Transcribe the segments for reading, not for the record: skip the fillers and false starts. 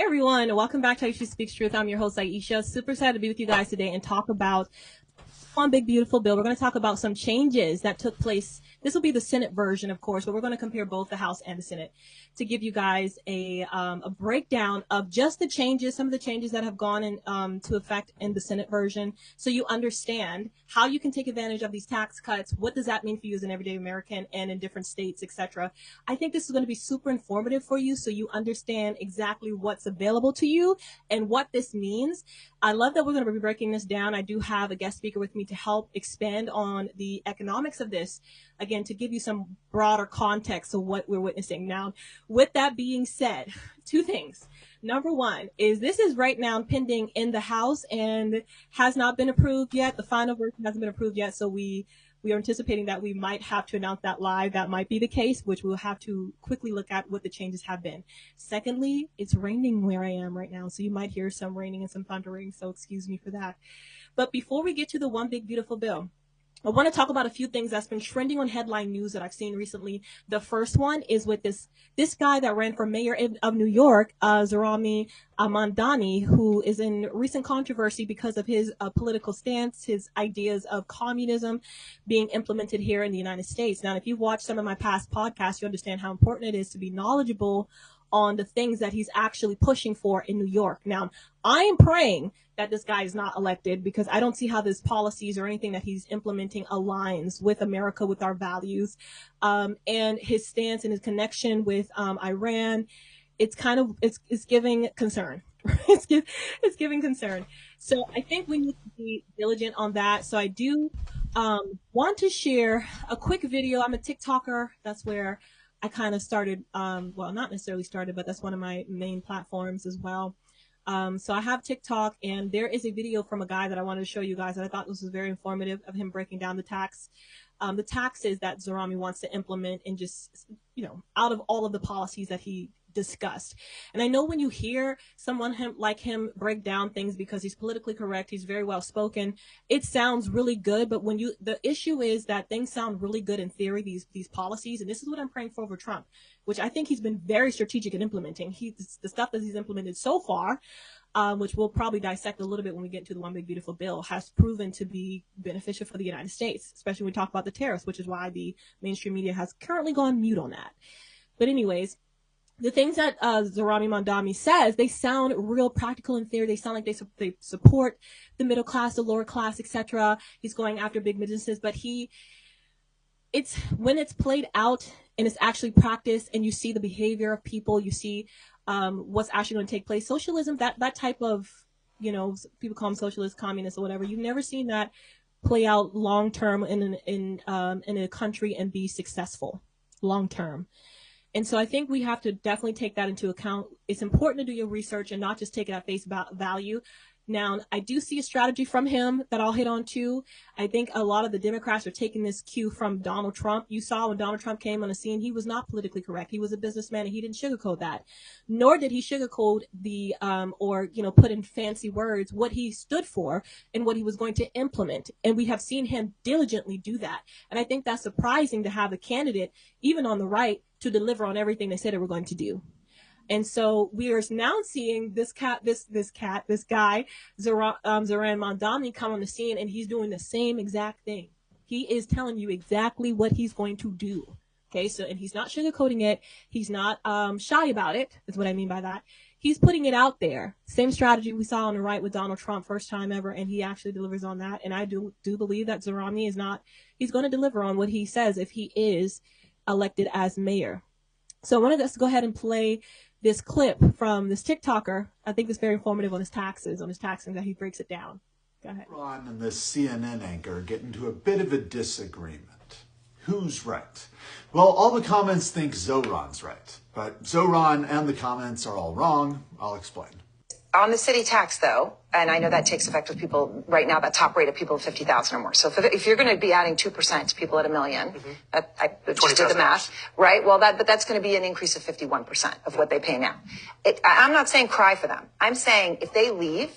everyone, welcome back to Aisha Speaks Truth. I'm your host, Aisha. Super excited to be with you guys today and talk about one big beautiful bill. We're going to talk about some changes that took place. This will be the Senate version, of course, but we're going to compare both the House and the Senate to give you guys a breakdown of just the changes, some of the changes that have gone into effect in the Senate version, so you understand how you can take advantage of these tax cuts. What does that mean for you as an everyday American and in different states, etc. I think this is going to be super informative for you, so you understand exactly what's available to you and what this means. I love that we're going to be breaking this down. I do have a guest speaker with me to help expand on the economics of this, again, to give you some broader context of what we're witnessing. Now, with that being said, two things. Number one is this is right now pending in the House and has not been approved yet. The final version hasn't been approved yet, so we are anticipating that we might have to announce that live. That might be the case, which we'll have to quickly look at what the changes have been. Secondly, it's raining where I am right now, so you might hear some raining and some thundering, so excuse me for that. But before we get to the one big beautiful bill, I want to talk about a few things that's been trending on headline news that I've seen recently. The first one is with this guy that ran for mayor of New York, Zohrani Mamdani, who is in recent controversy because of his political stance, his ideas of communism being implemented here in the United States. Now, if you've watched some of my past podcasts, you understand how important it is to be knowledgeable on the things that he's actually pushing for in New York. Now, I am praying that this guy is not elected because I don't see how his policies or anything that he's implementing aligns with America, with our values, and his stance and his connection with Iran. It's giving concern. It's giving concern. So I think we need to be diligent on that. So I do want to share a quick video. I'm a TikToker. That's where I kind of started, well, not necessarily started, but that's one of my main platforms as well. So I have TikTok, and there is a video from a guy that I wanted to show you guys, and I thought this was very informative, of him breaking down the taxes that Zohrani wants to implement, and just, out of all of the policies that he discussed. And I know when you hear someone like him break down things, because he's politically correct, he's very well spoken, it sounds really good. But the issue is that things sound really good in theory, these policies, and this is what I'm praying for over Trump, which I think he's been very strategic in implementing. The stuff that he's implemented so far, which we'll probably dissect a little bit when we get into the one big beautiful bill, has proven to be beneficial for the United States, especially when we talk about the tariffs, which is why the mainstream media has currently gone mute on that. But anyways, the things that Zohrani Mamdani says, they sound real practical in theory. They sound like they support the middle class, the lower class, etc. He's going after big businesses, but when it's played out and it's actually practiced, and you see the behavior of people, you see what's actually going to take place. Socialism, that type of, people call them socialist, communists, or whatever. You've never seen that play out long term in a country and be successful long term. And so I think we have to definitely take that into account. It's important to do your research and not just take it at face value. Now, I do see a strategy from him that I'll hit on too. I think a lot of the Democrats are taking this cue from Donald Trump. You saw when Donald Trump came on the scene, he was not politically correct. He was a businessman, and he didn't sugarcoat that. Nor did he sugarcoat put in fancy words what he stood for and what he was going to implement. And we have seen him diligently do that. And I think that's surprising to have a candidate, even on the right, to deliver on everything they said they were going to do. And so we are now seeing this guy, Zohrani Mamdani, come on the scene, and he's doing the same exact thing. He is telling you exactly what he's going to do. Okay, so, and he's not sugarcoating it. He's not shy about it, is what I mean by that. He's putting it out there. Same strategy we saw on the right with Donald Trump, first time ever, and he actually delivers on that. And I do believe that Zohrani he's going to deliver on what he says if he is elected as mayor. So I wanted us to go ahead and play this clip from this TikToker. I think it's very informative on his taxes, that he breaks it down. Go ahead. Ron and the CNN anchor get into a bit of a disagreement. Who's right? Well, all the comments think Zohran's right, but Zohran and the comments are all wrong. I'll explain. On the city tax, though, and I know that takes effect with people right now, that top rate of people of 50,000 or more. So if you're going to be adding 2% to people at $1 million, I just did the math, right? Well, that's going to be an increase of 51% of what they pay now. I'm not saying cry for them. I'm saying if they leave,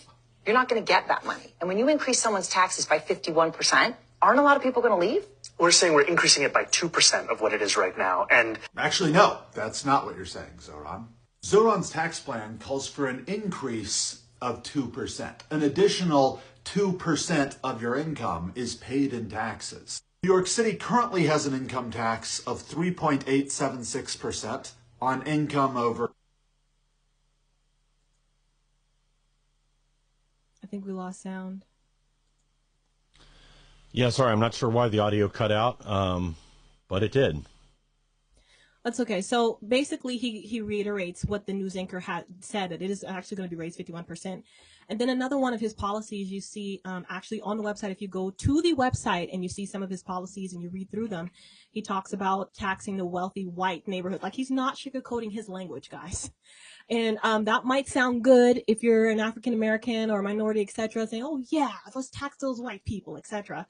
you're not going to get that money. And when you increase someone's taxes by 51%, aren't a lot of people going to leave? We're saying we're increasing it by 2% of what it is right now. And actually, no, that's not what you're saying, Zohran. Zoran's tax plan calls for an increase of 2%. An additional 2% of your income is paid in taxes. New York City currently has an income tax of 3.876% on income over... I think we lost sound. Yeah, sorry, I'm not sure why the audio cut out, but it did. That's okay. So basically, he reiterates what the news anchor had said, that it is actually going to be raised 51%. And then another one of his policies you see actually on the website, if you go to the website and you see some of his policies and you read through them, he talks about taxing the wealthy white neighborhood. Like, he's not sugarcoating his language, guys. And that might sound good if you're an African American or a minority, etc., saying, oh yeah, let's tax those white people, etc.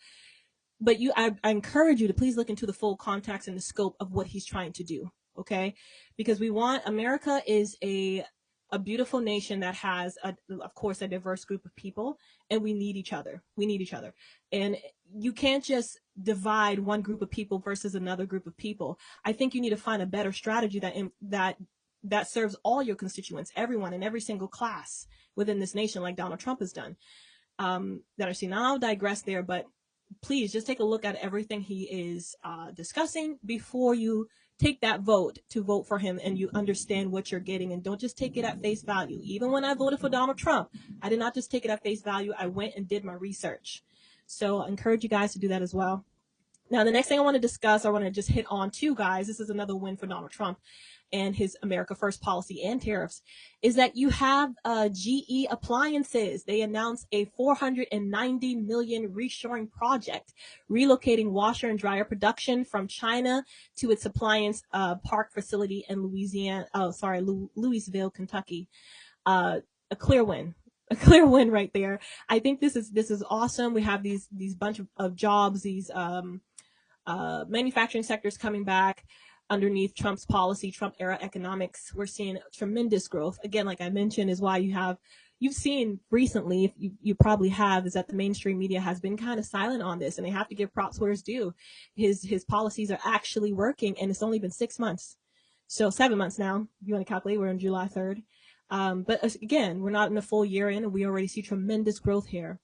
But I encourage you to please look into the full context and the scope of what he's trying to do, okay? Because America is a beautiful nation that has, of course, a diverse group of people, and we need each other. We need each other. And you can't just divide one group of people versus another group of people. I think you need to find a better strategy that serves all your constituents, everyone in every single class within this nation, like Donald Trump has done. That I see. Now I'll digress there, but please just take a look at everything he is discussing before you take that vote to vote for him, and you understand what you're getting, and don't just take it at face value. Even when I voted for Donald Trump, I did not just take it at face value. I went and did my research. So I encourage you guys to do that as well. Now, the next thing I want to discuss, I want to just hit on too, guys. This is another win for Donald Trump and his America First policy and tariffs, is that you have GE Appliances. They announced a $490 million reshoring project, relocating washer and dryer production from China to its appliance park facility in Louisville, Kentucky. A clear win. A clear win right there. I think this is awesome. We have these bunch of jobs, these manufacturing sectors coming back underneath Trump's policy, Trump era economics. We're seeing tremendous growth. Again, like I mentioned, is why you've seen recently, if you probably have, is that the mainstream media has been kind of silent on this, and they have to give props where it's due. His policies are actually working, and it's only been 6 months. So 7 months now, if you want to calculate, we're on July 3rd. But again, we're not in a full year in, and we already see tremendous growth here.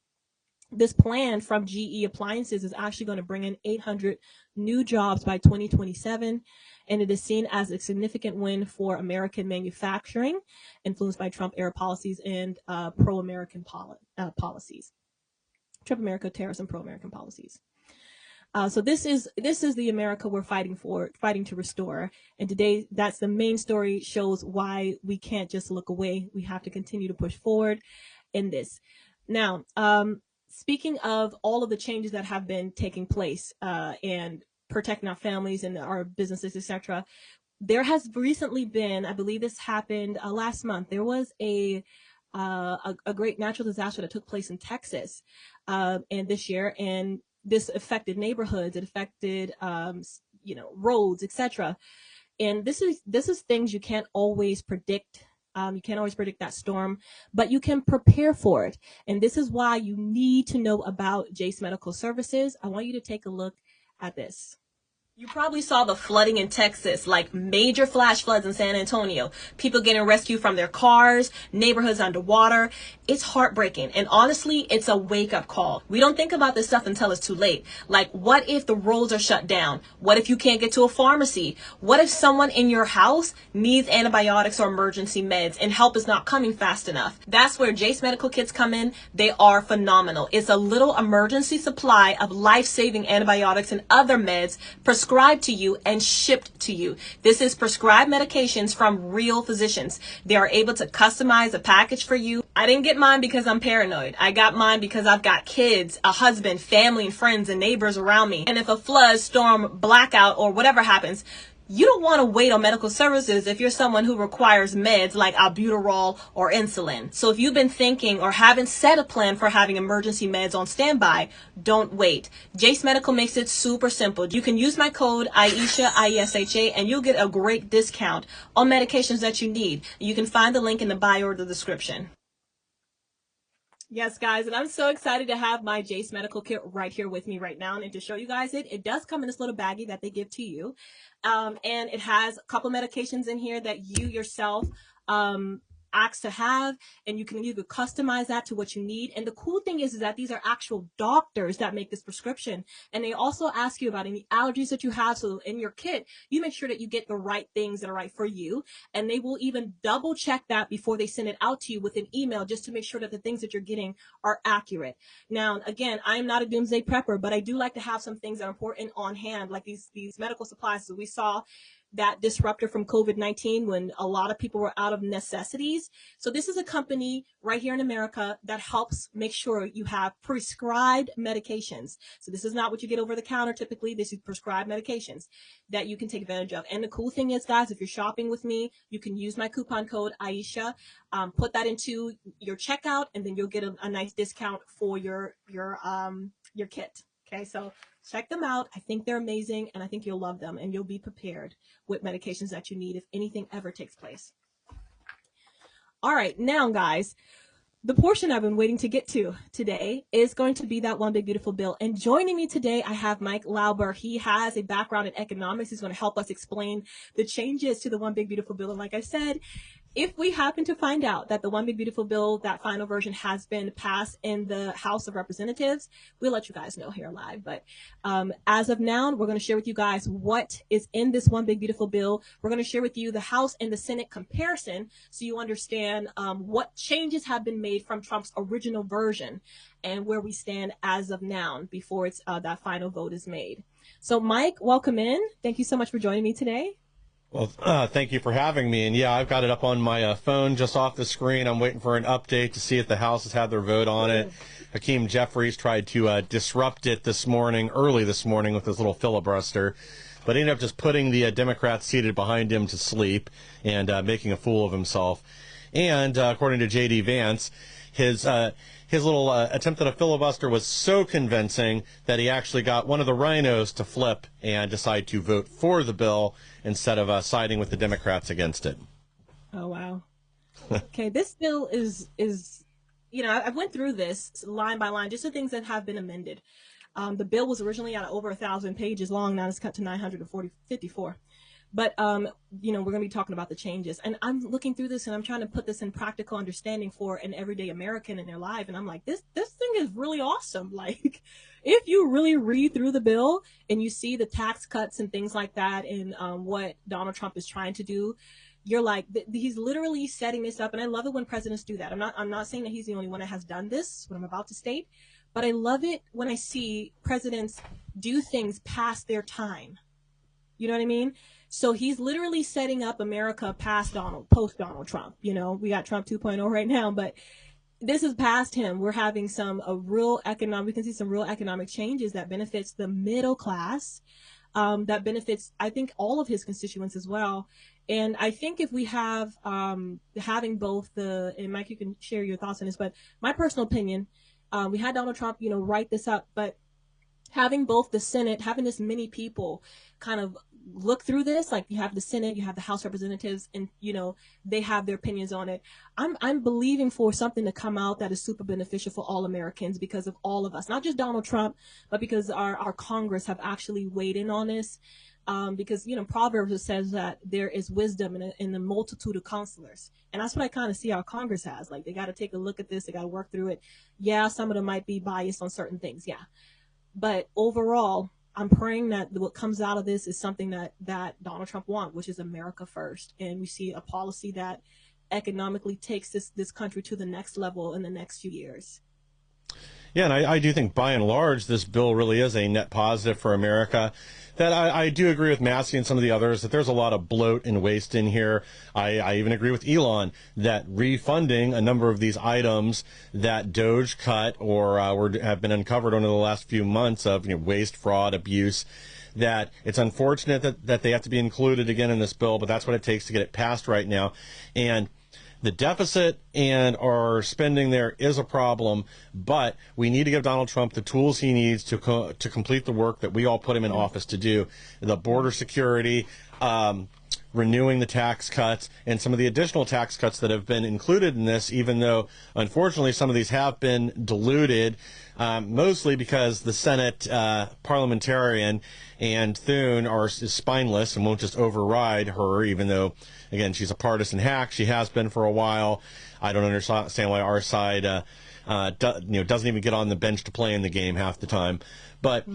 This plan from GE Appliances is actually going to bring in 800 new jobs by 2027, and it is seen as a significant win for American manufacturing, influenced by Trump-era policies and pro-American policies. Trump-America tariffs and pro-American policies. So this is the America we're fighting to restore. And today, that's the main story, shows why we can't just look away. We have to continue to push forward in this. Now, speaking of all of the changes that have been taking place and protecting our families and our businesses, etc., there has recently been, I believe this happened last month, there was a great natural disaster that took place in Texas and this year, and this affected neighborhoods, it affected roads, etc. And this is things you can't always predict. You can't always predict that storm, but you can prepare for it. And this is why you need to know about Jace Medical Services. I want you to take a look at this. You probably saw the flooding in Texas, like major flash floods in San Antonio, people getting rescued from their cars, neighborhoods underwater. It's heartbreaking. And honestly, it's a wake-up call. We don't think about this stuff until it's too late. Like, what if the roads are shut down? What if you can't get to a pharmacy? What if someone in your house needs antibiotics or emergency meds and help is not coming fast enough? That's where Jace Medical Kits come in. They are phenomenal. It's a little emergency supply of life-saving antibiotics and other meds prescribed to you and shipped to you. This is prescribed medications from real physicians. They are able to customize a package for you. I didn't get mine because I'm paranoid. I got mine because I've got kids, a husband, family, and friends and neighbors around me. And if a flood, storm, blackout, or whatever happens, you don't want to wait on medical services if you're someone who requires meds like albuterol or insulin. So if you've been thinking or haven't set a plan for having emergency meds on standby, don't wait. Jace Medical makes it super simple. You can use my code Aisha, IESHA, and you'll get a great discount on medications that you need. You can find the link in the bio or the description. Yes, guys, and I'm so excited to have my Jace Medical Kit right here with me right now and to show you guys it. It does come in this little baggie that they give to you. And it has a couple medications in here that you yourself acts to have, and you can either customize that to what you need. And the cool thing is that these are actual doctors that make this prescription, and they also ask you about any allergies that you have. So in your kit, you make sure that you get the right things that are right for you, and they will even double check that before they send it out to you with an email, just to make sure that the things that you're getting are accurate. Now, again, I am not a doomsday prepper, but I do like to have some things that are important on hand, like these medical supplies. So we saw that disruptor from COVID-19 when a lot of people were out of necessities. So this is a company right here in America that helps make sure you have prescribed medications. So this is not what you get over the counter typically. This is prescribed medications that you can take advantage of. And the cool thing is, guys, if you're shopping with me, you can use my coupon code Aisha, put that into your checkout, and then you'll get a nice discount for your kit. Okay, so check them out. I think they're amazing, and I think you'll love them, and you'll be prepared with medications that you need if anything ever takes place. All right, now, guys, the portion I've been waiting to get to today is going to be that one big beautiful bill. And joining me today, I have Mike Lauber. He has a background in economics. He's going to help us explain the changes to the one big beautiful bill. And like I said, if we happen to find out that the one big beautiful bill, that final version, has been passed in the House of Representatives, we'll let you guys know here live. But as of now, we're going to share with you guys what is in this one big beautiful bill. We're going to share with you the House and the Senate comparison, so you understand what changes have been made from Trump's original version and where we stand as of now before it's that final vote is made. So Mike, welcome in. Thank you so much for joining me today. Well, thank you for having me. And yeah, I've got it up on my phone just off the screen. I'm waiting for an update to see if the House has had their vote on it. Hakeem Jeffries tried to disrupt it early this morning with his little filibuster, but ended up just putting the Democrats seated behind him to sleep and making a fool of himself. And according to J.D. Vance, his little attempt at a filibuster was so convincing that he actually got one of the rhinos to flip and decide to vote for the bill instead of siding with the Democrats against it. Oh, wow. Okay, this bill is, I went through this line by line, just the things that have been amended. The bill was originally at over 1,000 pages long. Now it's cut to 954. But, we're going to be talking about the changes. And I'm looking through this, and I'm trying to put this in practical understanding for an everyday American in their life. And I'm like, this thing is really awesome. Like, if you really read through the bill and you see the tax cuts and things like that and what Donald Trump is trying to do, you're like, he's literally setting this up. And I love it when presidents do that. I'm not saying that he's the only one that has done this, what I'm about to state. But I love it when I see presidents do things past their time. You know what I mean? So he's literally setting up America post Donald Trump. We got Trump 2.0 right now, but this is past him. We're having we can see some real economic changes that benefits the middle class, that benefits, I think, all of his constituents as well. And I think if we have, having both and Mike, you can share your thoughts on this, but my personal opinion, we had Donald Trump, write this up, but having both the Senate, having this many people kind of look through this, like you have the Senate, you have the House Representatives, and they have their opinions on it. I'm believing for something to come out that is super beneficial for all Americans because of all of us, not just Donald Trump, but because our Congress have actually weighed in on this. Because Proverbs says that there is wisdom in the multitude of counselors, and that's what I kind of see our Congress has. Like, they got to take a look at this, they got to work through it. Yeah, some of them might be biased on certain things, yeah, but overall, I'm praying that what comes out of this is something that Donald Trump wants, which is America first. And we see a policy that economically takes this country to the next level in the next few years. Yeah, and I do think by and large this bill really is a net positive for America. That I do agree with Massey and some of the others that there's a lot of bloat and waste in here. I even agree with Elon that refunding a number of these items that Doge cut or have been uncovered over the last few months of waste, fraud, abuse, that it's unfortunate that they have to be included again in this bill, but that's what it takes to get it passed right now. And the deficit and our spending there is a problem, but we need to give Donald Trump the tools he needs to complete the work that we all put him in office to do. The border security, renewing the tax cuts and some of the additional tax cuts that have been included in this, even though, unfortunately, some of these have been diluted, mostly because the Senate parliamentarian Ann Thune is spineless and won't just override her, even though, again, she's a partisan hack. She has been for a while. I don't understand why our side doesn't even get on the bench to play in the game half the time. But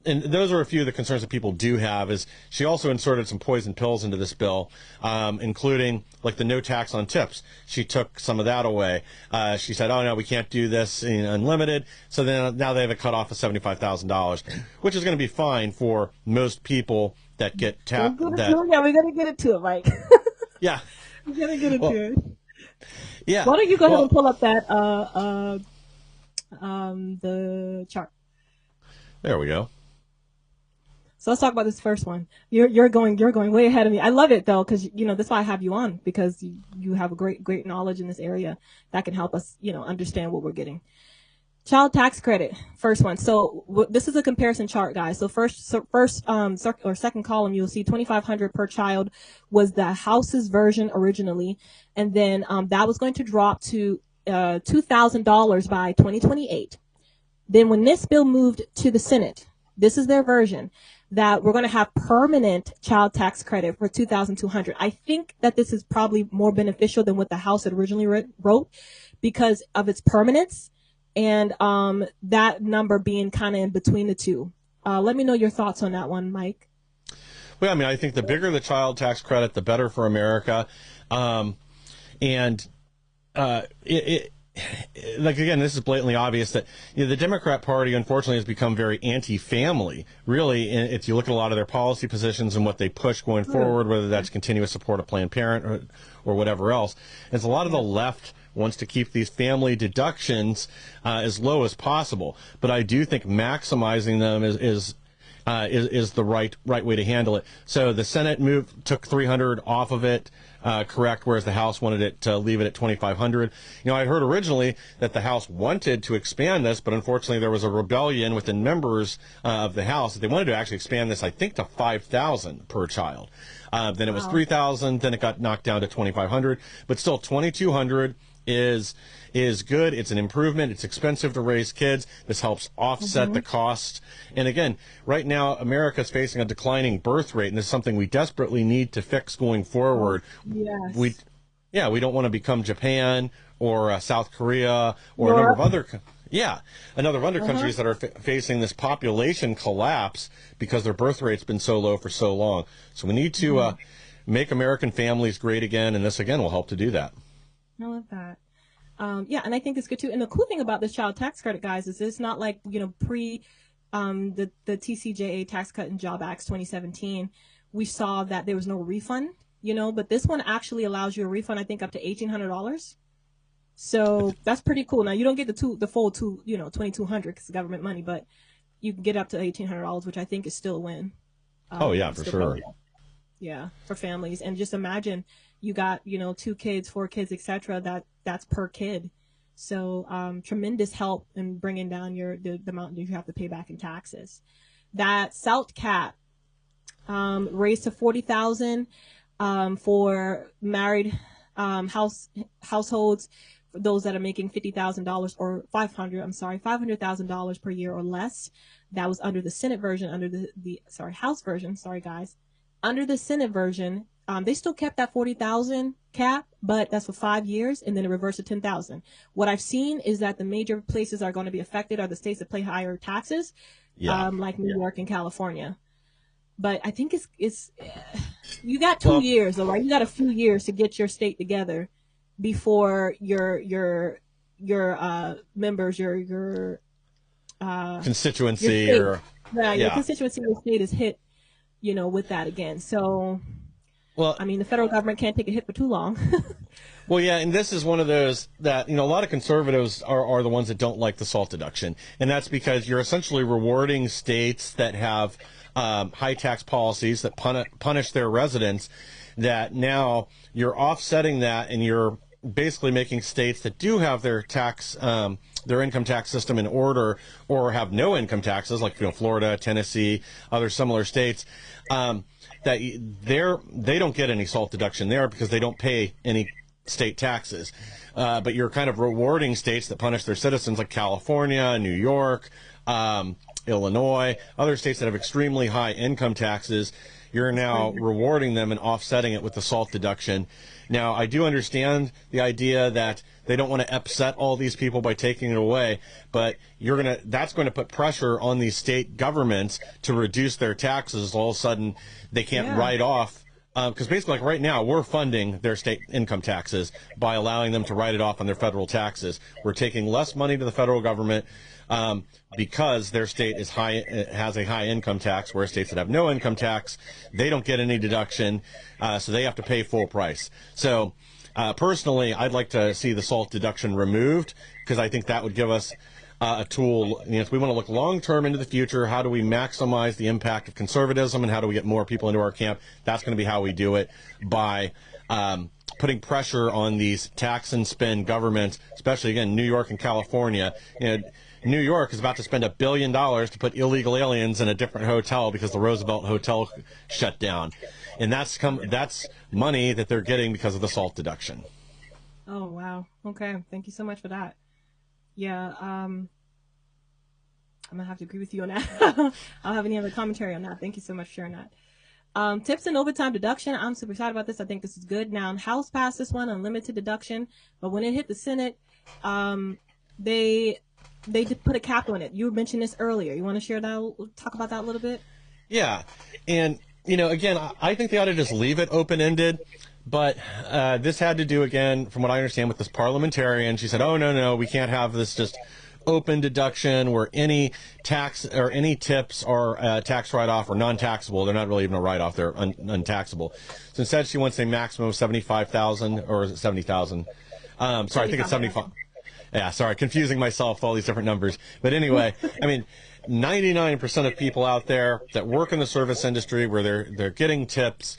and those are a few of the concerns that people do have. Is she also inserted some poison pills into this bill, including like the no tax on tips. She took some of that away. She said, "Oh no, we can't do this in unlimited." So then now they have a cutoff of $75,000, which is going to be fine for most people that get tapped. Yeah, we're gonna get it to it, Mike. Yeah, we're gonna get it to it. Yeah. Why don't you go ahead and pull up that the chart? There we go. So let's talk about this first one. You're going way ahead of me. I love it though, because that's why I have you on, because you have a great knowledge in this area that can help us understand what we're getting. Child tax credit, first one. So this is a comparison chart, guys. So second column, you'll see $2,500 per child was the House's version originally, and then that was going to drop to $2,000 by 2028. Then when this bill moved to the Senate, this is their version, that we're going to have permanent child tax credit for $2,200. I think that this is probably more beneficial than what the House had originally wrote because of its permanence. And that number being kind of in between the two. Let me know your thoughts on that one, Mike. Well, I mean, I think the bigger the child tax credit, the better for America. Like, again, this is blatantly obvious that the Democrat Party, unfortunately, has become very anti-family. Really, if you look at a lot of their policy positions and what they push going forward, whether that's continuous support of Planned Parenthood or whatever else, it's a lot of the left wants to keep these family deductions as low as possible. But I do think maximizing them is the right way to handle it. So the Senate took $300 off of it, correct, whereas the House wanted it to leave it at $2,500. I heard originally that the House wanted to expand this, but unfortunately there was a rebellion within members of the House that they wanted to actually expand this, I think, to $5,000 per child. Then it was $3,000. Then it got knocked down to $2,500, but still $2,200 is good. It's an improvement. It's expensive to raise kids. This helps offset the cost. And again, right now, America is facing a declining birth rate, and this is something we desperately need to fix going forward. Yes. We don't want to become Japan or South Korea or a number of other countries that are facing this population collapse because their birth rate's been so low for so long. So we need to make American families great again, and this again will help to do that. I love that. And I think it's good too. And the cool thing about this child tax credit, guys, is it's not like, pre the TCJA Tax Cut and Job Acts 2017, we saw that there was no refund, but this one actually allows you a refund, I think, up to $1,800. So that's pretty cool. Now you don't get the full $2,200 because it's government money, but you can get up to $1,800, which I think is still a win. For sure. Yeah, for families. And just imagine you got, 2 kids, 4 kids, etc. That's per kid. So tremendous help in bringing down the amount that you have to pay back in taxes. That SALT cap raised to $40,000 for married households, for those that are making $50,000 or $500,000 per year or less. That was under the Senate version. Under the House version. Sorry, guys. Under the Senate version, they still kept that $40,000 cap, but that's for 5 years, and then it reversed to $10,000. What I've seen is that the major places are going to be affected are the states that pay higher taxes, like New York and California. But I think it's you got 2 years, though, right? You got a few years to get your state together before your members, your constituency, your constituency, your state is hit, with that again. So, the federal government can't take a hit for too long. Well, yeah, and this is one of those that, a lot of conservatives are the ones that don't like the SALT deduction. And that's because you're essentially rewarding states that have high tax policies that punish their residents, that now you're offsetting that and you're basically making states that do have their their income tax system in order, or have no income taxes, like Florida, Tennessee, other similar states, that they don't get any SALT deduction there because they don't pay any state taxes. But you're kind of rewarding states that punish their citizens, like California, New York, Illinois, other states that have extremely high income taxes. You're now rewarding them and offsetting it with the SALT deduction. Now, I do understand the idea that they don't want to upset all these people by taking it away, but that's going to put pressure on these state governments to reduce their taxes. All of a sudden, they can't write off, because basically, like right now, we're funding their state income taxes by allowing them to write it off on their federal taxes. We're taking less money to the federal government because their state has a high income tax, whereas states that have no income tax, they don't get any deduction, so they have to pay full price. So personally, I'd like to see the SALT deduction removed, because I think that would give us a tool. If we want to look long-term into the future, how do we maximize the impact of conservatism, and how do we get more people into our camp? That's going to be how we do it, by putting pressure on these tax and spend governments, especially, again, New York and California. New York is about to spend $1 billion to put illegal aliens in a different hotel because the Roosevelt Hotel shut down. And that's money that they're getting because of the SALT deduction. Oh, wow. Okay. Thank you so much for that. Yeah. I'm going to have to agree with you on that. I don't have any other commentary on that. Thank you so much for sharing that. Tips and overtime deduction. I'm super excited about this. I think this is good. Now, House passed this one, unlimited deduction, but when it hit the Senate, they did put a cap on it. You mentioned this earlier. You want to share that? Talk about that a little bit? Yeah. And, again, I think they ought to just leave it open-ended. But this had to do, again, from what I understand, with this parliamentarian. She said, oh, no, we can't have this just open deduction where any tax or any tips are tax write-off or non-taxable. They're not really even a write-off. They're untaxable. So instead, she wants a maximum of $75,000, or is it $70,000? Sorry, I think it's 75. Yeah, sorry, confusing myself with all these different numbers. But anyway, 99% of people out there that work in the service industry where they're getting tips,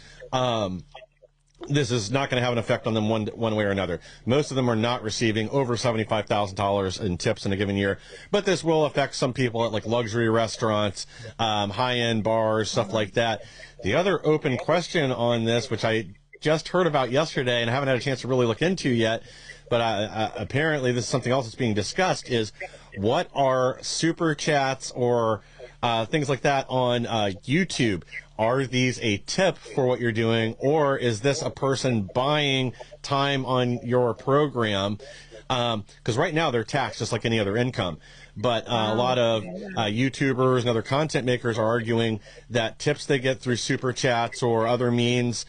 this is not going to have an effect on them one way or another. Most of them are not receiving over $75,000 in tips in a given year, but this will affect some people at like luxury restaurants, high-end bars, stuff like that. The other open question on this, which I just heard about yesterday and haven't had a chance to really look into yet, but apparently this is something else that's being discussed, is what are super chats or things like that on YouTube? Are these a tip for what you're doing, or is this a person buying time on your program? Because right now they're taxed just like any other income. But a lot of YouTubers and other content makers are arguing that tips they get through super chats or other means,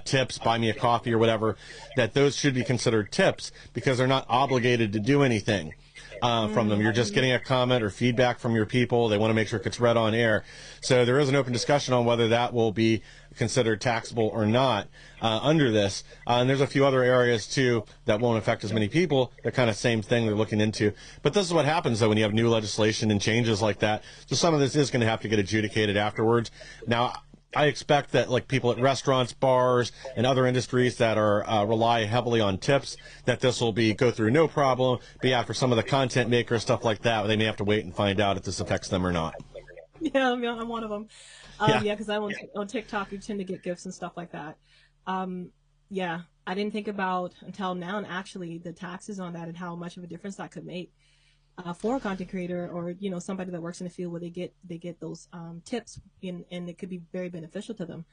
tips, buy me a coffee or whatever, that those should be considered tips because they're not obligated to do anything from them. You're just getting a comment or feedback from your people. They want to make sure it gets read on air. So there is an open discussion on whether that will be considered taxable or not under this. And there's a few other areas, too, that won't affect as many people. They're kind of same thing they're looking into. But this is what happens, though, when you have new legislation and changes like that. So some of this is going to have to get adjudicated afterwards. Now, I expect that like people at restaurants, bars, and other industries that are rely heavily on tips, that this will go through no problem. But yeah, for some of the content makers, stuff like that, they may have to wait and find out if this affects them or not. Yeah, I'm one of them. Because I'm on TikTok, you tend to get gifts and stuff like that. Yeah, I didn't think about until now, and actually the taxes on that and how much of a difference that could make for a content creator or somebody that works in the field where they get those tips and it could be very beneficial to them.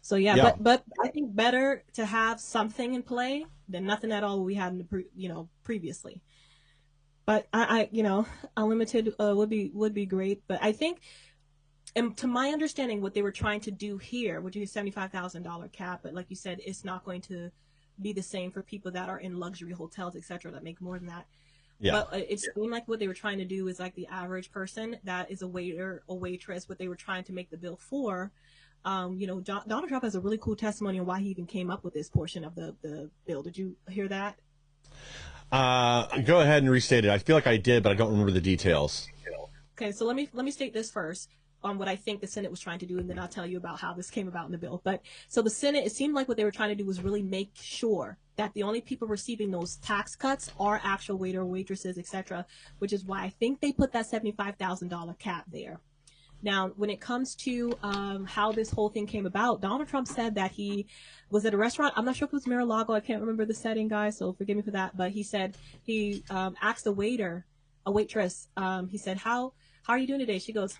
So yeah. But I think better to have something in play than nothing at all we had in the previously. But I unlimited would be great. But I think, and to my understanding, what they were trying to do here, which is $75,000 cap, but like you said, it's not going to be the same for people that are in luxury hotels, etc., that make more than that. Yeah. But it seemed like what they were trying to do is like the average person that is a waiter or waitress, what they were trying to make the bill for. Donald Trump has a really cool testimony on why he even came up with this portion of the bill. Did you hear that? Go ahead and restate it. I feel like I did, but I don't remember the details. Okay, so let me state this first on what I think the Senate was trying to do, and then I'll tell you about how this came about in the bill. But so the Senate, it seemed like what they were trying to do was really make sure that the only people receiving those tax cuts are actual waiter, waitresses, etc., which is why I think they put that $75,000 cap there. Now, when it comes to how this whole thing came about, Donald Trump said that he was at a restaurant. I'm not sure if it was Mar-a-Lago. I can't remember the setting, guys, so forgive me for that. But he said he asked a waitress, he said, how are you doing today? She goes,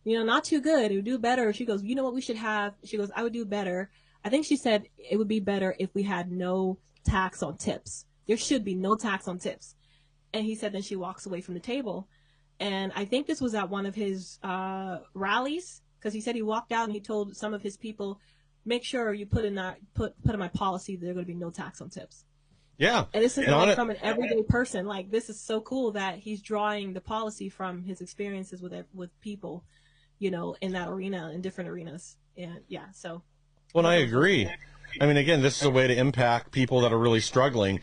not too good. It would do better. She goes, you know what we should have? She goes, I would do better. I think she said it would be better if we had no tax on tips. There should be no tax on tips. And he said then she walks away from the table. And I think this was at one of his rallies, because he said he walked out and he told some of his people, make sure you put in my policy that there are going to be no tax on tips. Yeah. And this is like from an everyday person. Like, this is so cool that he's drawing the policy from his experiences with people, in that arena, in different arenas. And yeah, so. Well, I agree. I mean, again, this is a way to impact people that are really struggling,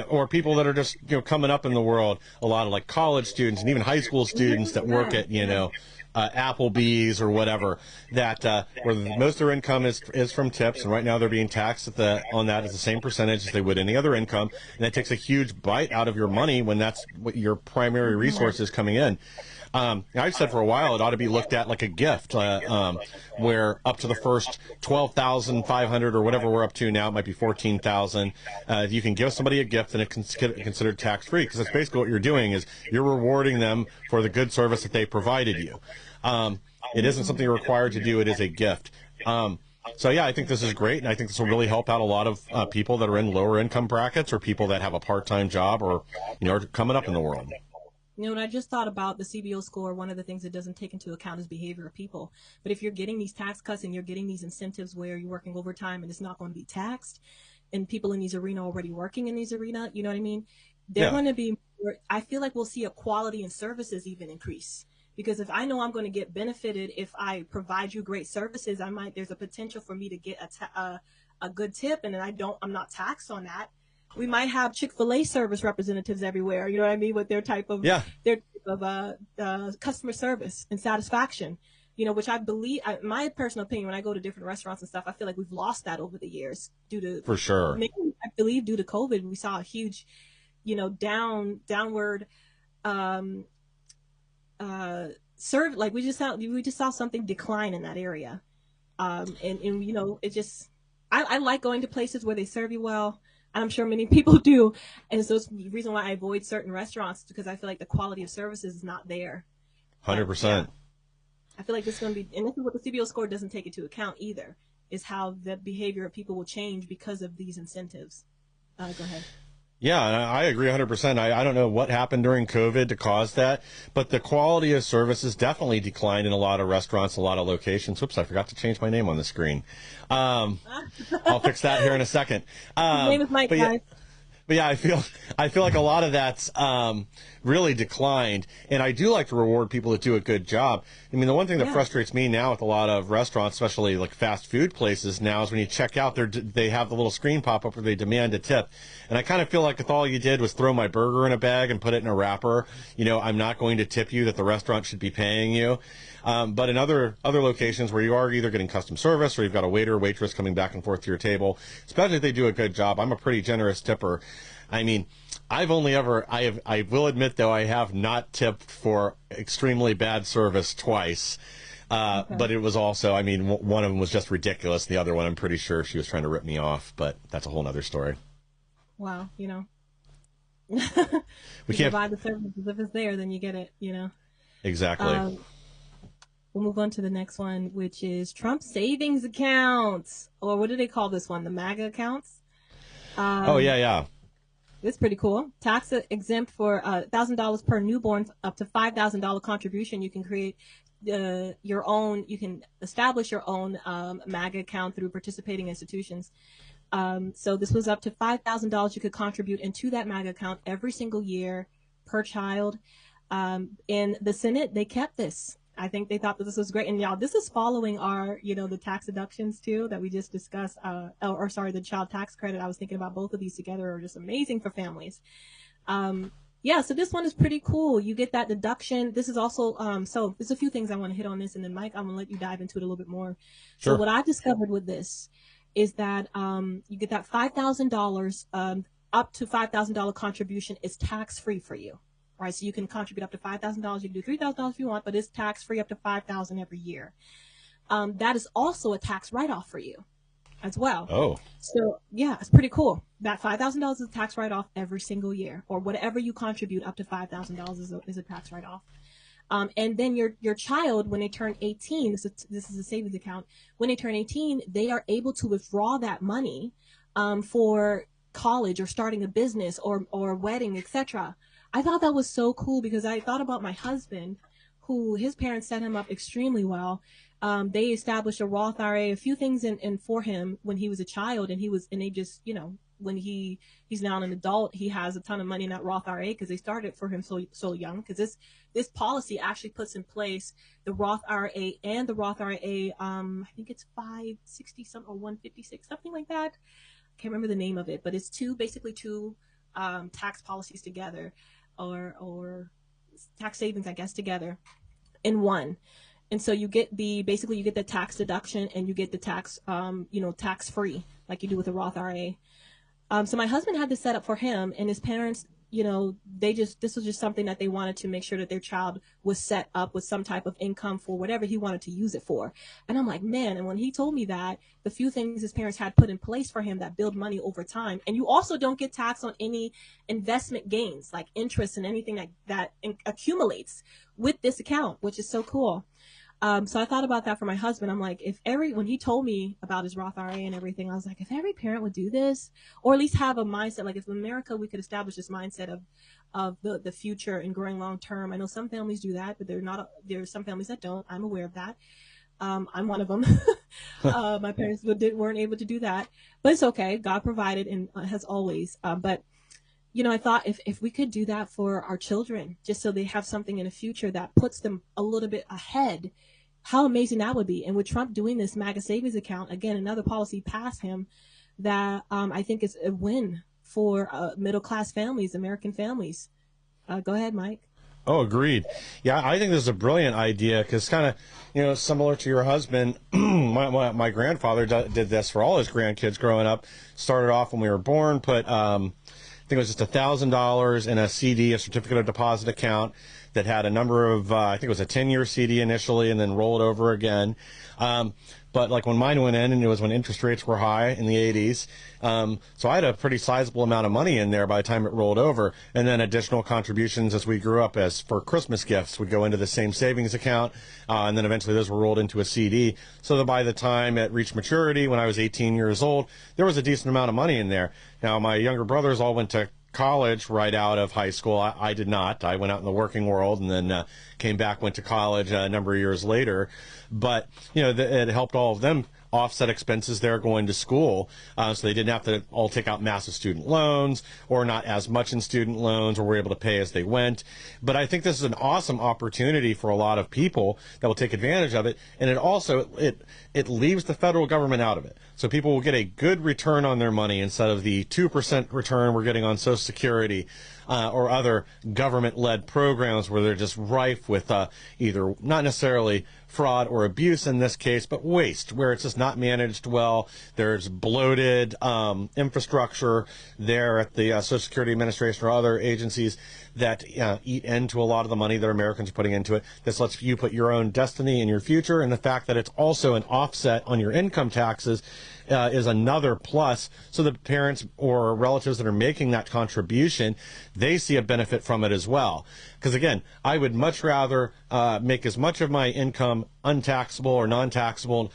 or people that are just, coming up in the world. A lot of like college students and even high school students that work at, Applebee's or whatever, that where most of their income is from tips, and right now they're being taxed on that as the same percentage as they would any other income, and that takes a huge bite out of your money when that's what your primary resource is coming in. I've said for a while it ought to be looked at like a gift, where up to the first 12,500 or whatever we're up to now, it might be 14,000. You can give somebody a gift and it's considered tax free, because that's basically what you're doing is you're rewarding them for the good service that they provided you. It isn't something you're required to do; it is a gift. So yeah, I think this is great, and I think this will really help out a lot of people that are in lower income brackets, or people that have a part-time job, or are coming up in the world. And I just thought about the CBO score. One of the things it doesn't take into account is behavior of people. But if you're getting these tax cuts and you're getting these incentives where you're working overtime and it's not going to be taxed, and people in these arena already working in these arena, you know what I mean? They're going to be, I feel like we'll see a quality in services even increase. Because if I know I'm going to get benefited if I provide you great services, there's a potential for me to get a good tip, and then I'm not taxed on that. We might have Chick-fil-A service representatives everywhere, you know what I mean, with their type of customer service and satisfaction, which I believe, my personal opinion, when I go to different restaurants and stuff, I feel like we've lost that over the years due to, for sure. I believe due to COVID, we saw a huge, downward, like we just saw something decline in that area, and it just, I like going to places where they serve you well. I'm sure many people do. And so it's the reason why I avoid certain restaurants, because I feel like the quality of services is not there. 100%. Yeah, I feel like this is going to be, and this is what the CBO score doesn't take into account either, is how the behavior of people will change because of these incentives. Go ahead. Yeah, I agree 100%. I don't know what happened during COVID to cause that, but the quality of services definitely declined in a lot of restaurants, a lot of locations. Whoops, I forgot to change my name on the screen. I'll fix that here in a second. His name is Mike, guys. But yeah, I feel like a lot of that's really declined, and I do like to reward people that do a good job. I mean, the one thing that frustrates me now with a lot of restaurants, especially like fast food places now, is when you check out, they have the little screen pop up where they demand a tip, and I kind of feel like if all you did was throw my burger in a bag and put it in a wrapper, I'm not going to tip you, that the restaurant should be paying you. But in other locations where you are either getting custom service or you've got a waiter or waitress coming back and forth to your table, especially if they do a good job, I'm a pretty generous tipper. I mean, I will admit, though, I have not tipped for extremely bad service twice. But it was also, one of them was just ridiculous. The other one, I'm pretty sure she was trying to rip me off, but that's a whole nother story. Wow, we can't provide the services. If it's there, then you get it, Exactly. We'll move on to the next one, which is Trump savings accounts, or what do they call this one? The MAGA accounts. Yeah. It's pretty cool. Tax exempt for $1,000 per newborn, up to $5,000 contribution. You can create your own. You can establish your own MAGA account through participating institutions. So this was up to $5,000 you could contribute into that MAGA account every single year per child. In the Senate, they kept this. I think they thought that this was great. And y'all, this is following our, the tax deductions too that we just discussed, the child tax credit. I was thinking about both of these together are just amazing for families. So this one is pretty cool. You get that deduction. This is also, so there's a few things I want to hit on this, and then Mike, I'm gonna let you dive into it a little bit more. Sure. So what I discovered with this is that you get that $5,000, up to $5,000 contribution is tax-free for you, right? So you can contribute up to $5,000. You can do $3,000 if you want, but it's tax-free up to $5,000 every year. That is also a tax write-off for you as well. Oh. So yeah, it's pretty cool. That $5,000 is a tax write-off every single year, or whatever you contribute up to $5,000 is a tax write-off. And then your child, when they turn 18, this is a savings account. When they turn 18, they are able to withdraw that money for college or starting a business or wedding, etc. I thought that was so cool because I thought about my husband, who his parents set him up extremely well. They established a Roth IRA, a few things in for him when he was a child, and they just, when he's now an adult, he has a ton of money in that Roth IRA because they started for him so young. Because this policy actually puts in place the Roth IRA and the Roth IRA. I think it's 560 something or 156, something like that. I can't remember the name of it, but it's basically two tax policies together, or tax savings, I guess, together in one. And so you get the tax deduction, and you get the tax, tax free, like you do with a Roth IRA. So my husband had this set up for him, and his parents, this was just something that they wanted to make sure that their child was set up with some type of income for whatever he wanted to use it for. And I'm like, man, and when he told me that, the few things his parents had put in place for him that build money over time, and you also don't get taxed on any investment gains, like interest and anything that accumulates with this account, which is so cool. So I thought about that for my husband. I'm like, when he told me about his Roth IRA and everything, I was like, if every parent would do this, or at least have a mindset, like if in America we could establish this mindset of the future and growing long term. I know some families do that, but there are some families that don't. I'm aware of that. I'm one of them. My parents weren't able to do that, but it's okay. God provided and has always. But I thought if we could do that for our children, just so they have something in the future that puts them a little bit ahead, how amazing that would be. And with Trump doing this MAGA savings account, again, another policy passed him that I think is a win for middle-class families, American families. Go ahead, Mike. Oh, agreed. Yeah, I think this is a brilliant idea because kind of, similar to your husband, my grandfather did this for all his grandkids growing up. Started off when we were born, put I think it was just $1,000 in a CD, a certificate of deposit account that had a number of, I think it was a 10-year CD initially, and then rolled over again. But like when mine went in, and it was when interest rates were high in the 80s. So I had a pretty sizable amount of money in there by the time it rolled over. And then additional contributions as we grew up as for Christmas gifts would go into the same savings account. And then eventually those were rolled into a CD. So that by the time it reached maturity, when I was 18 years old, there was a decent amount of money in there. Now, my younger brothers all went to college right out of high school. I did not. I went out in the working world and then came back, went to college a number of years later. But, it helped all of them offset expenses there going to school, so they didn't have to all take out massive student loans or not as much in student loans, or were able to pay as they went. But I think this is an awesome opportunity for a lot of people that will take advantage of it, and it also it leaves the federal government out of it. So people will get a good return on their money instead of the 2% return we're getting on Social Security or other government-led programs where they're just rife with either not necessarily fraud or abuse in this case, but waste, where it's just not managed well. There's bloated infrastructure there at the Social Security Administration or other agencies that eat into a lot of the money that Americans are putting into it. This lets you put your own destiny in your future, and the fact that it's also an offset on your income taxes is another plus, so the parents or relatives that are making that contribution, they see a benefit from it as well. Because again, I would much rather make as much of my income untaxable or non-taxable,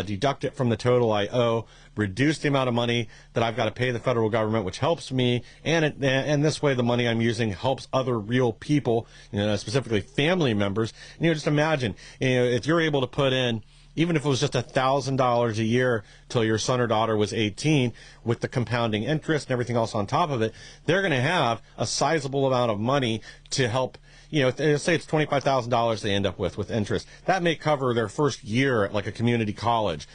deduct it from the total I owe, reduce the amount of money that I've got to pay the federal government, which helps me, and this way the money I'm using helps other real people, specifically family members. Just imagine, if you're able to put in, even if it was just $1,000 a year till your son or daughter was 18, with the compounding interest and everything else on top of it, they're going to have a sizable amount of money to help. Say it's $25,000 they end up with interest. That may cover their first year at like a community college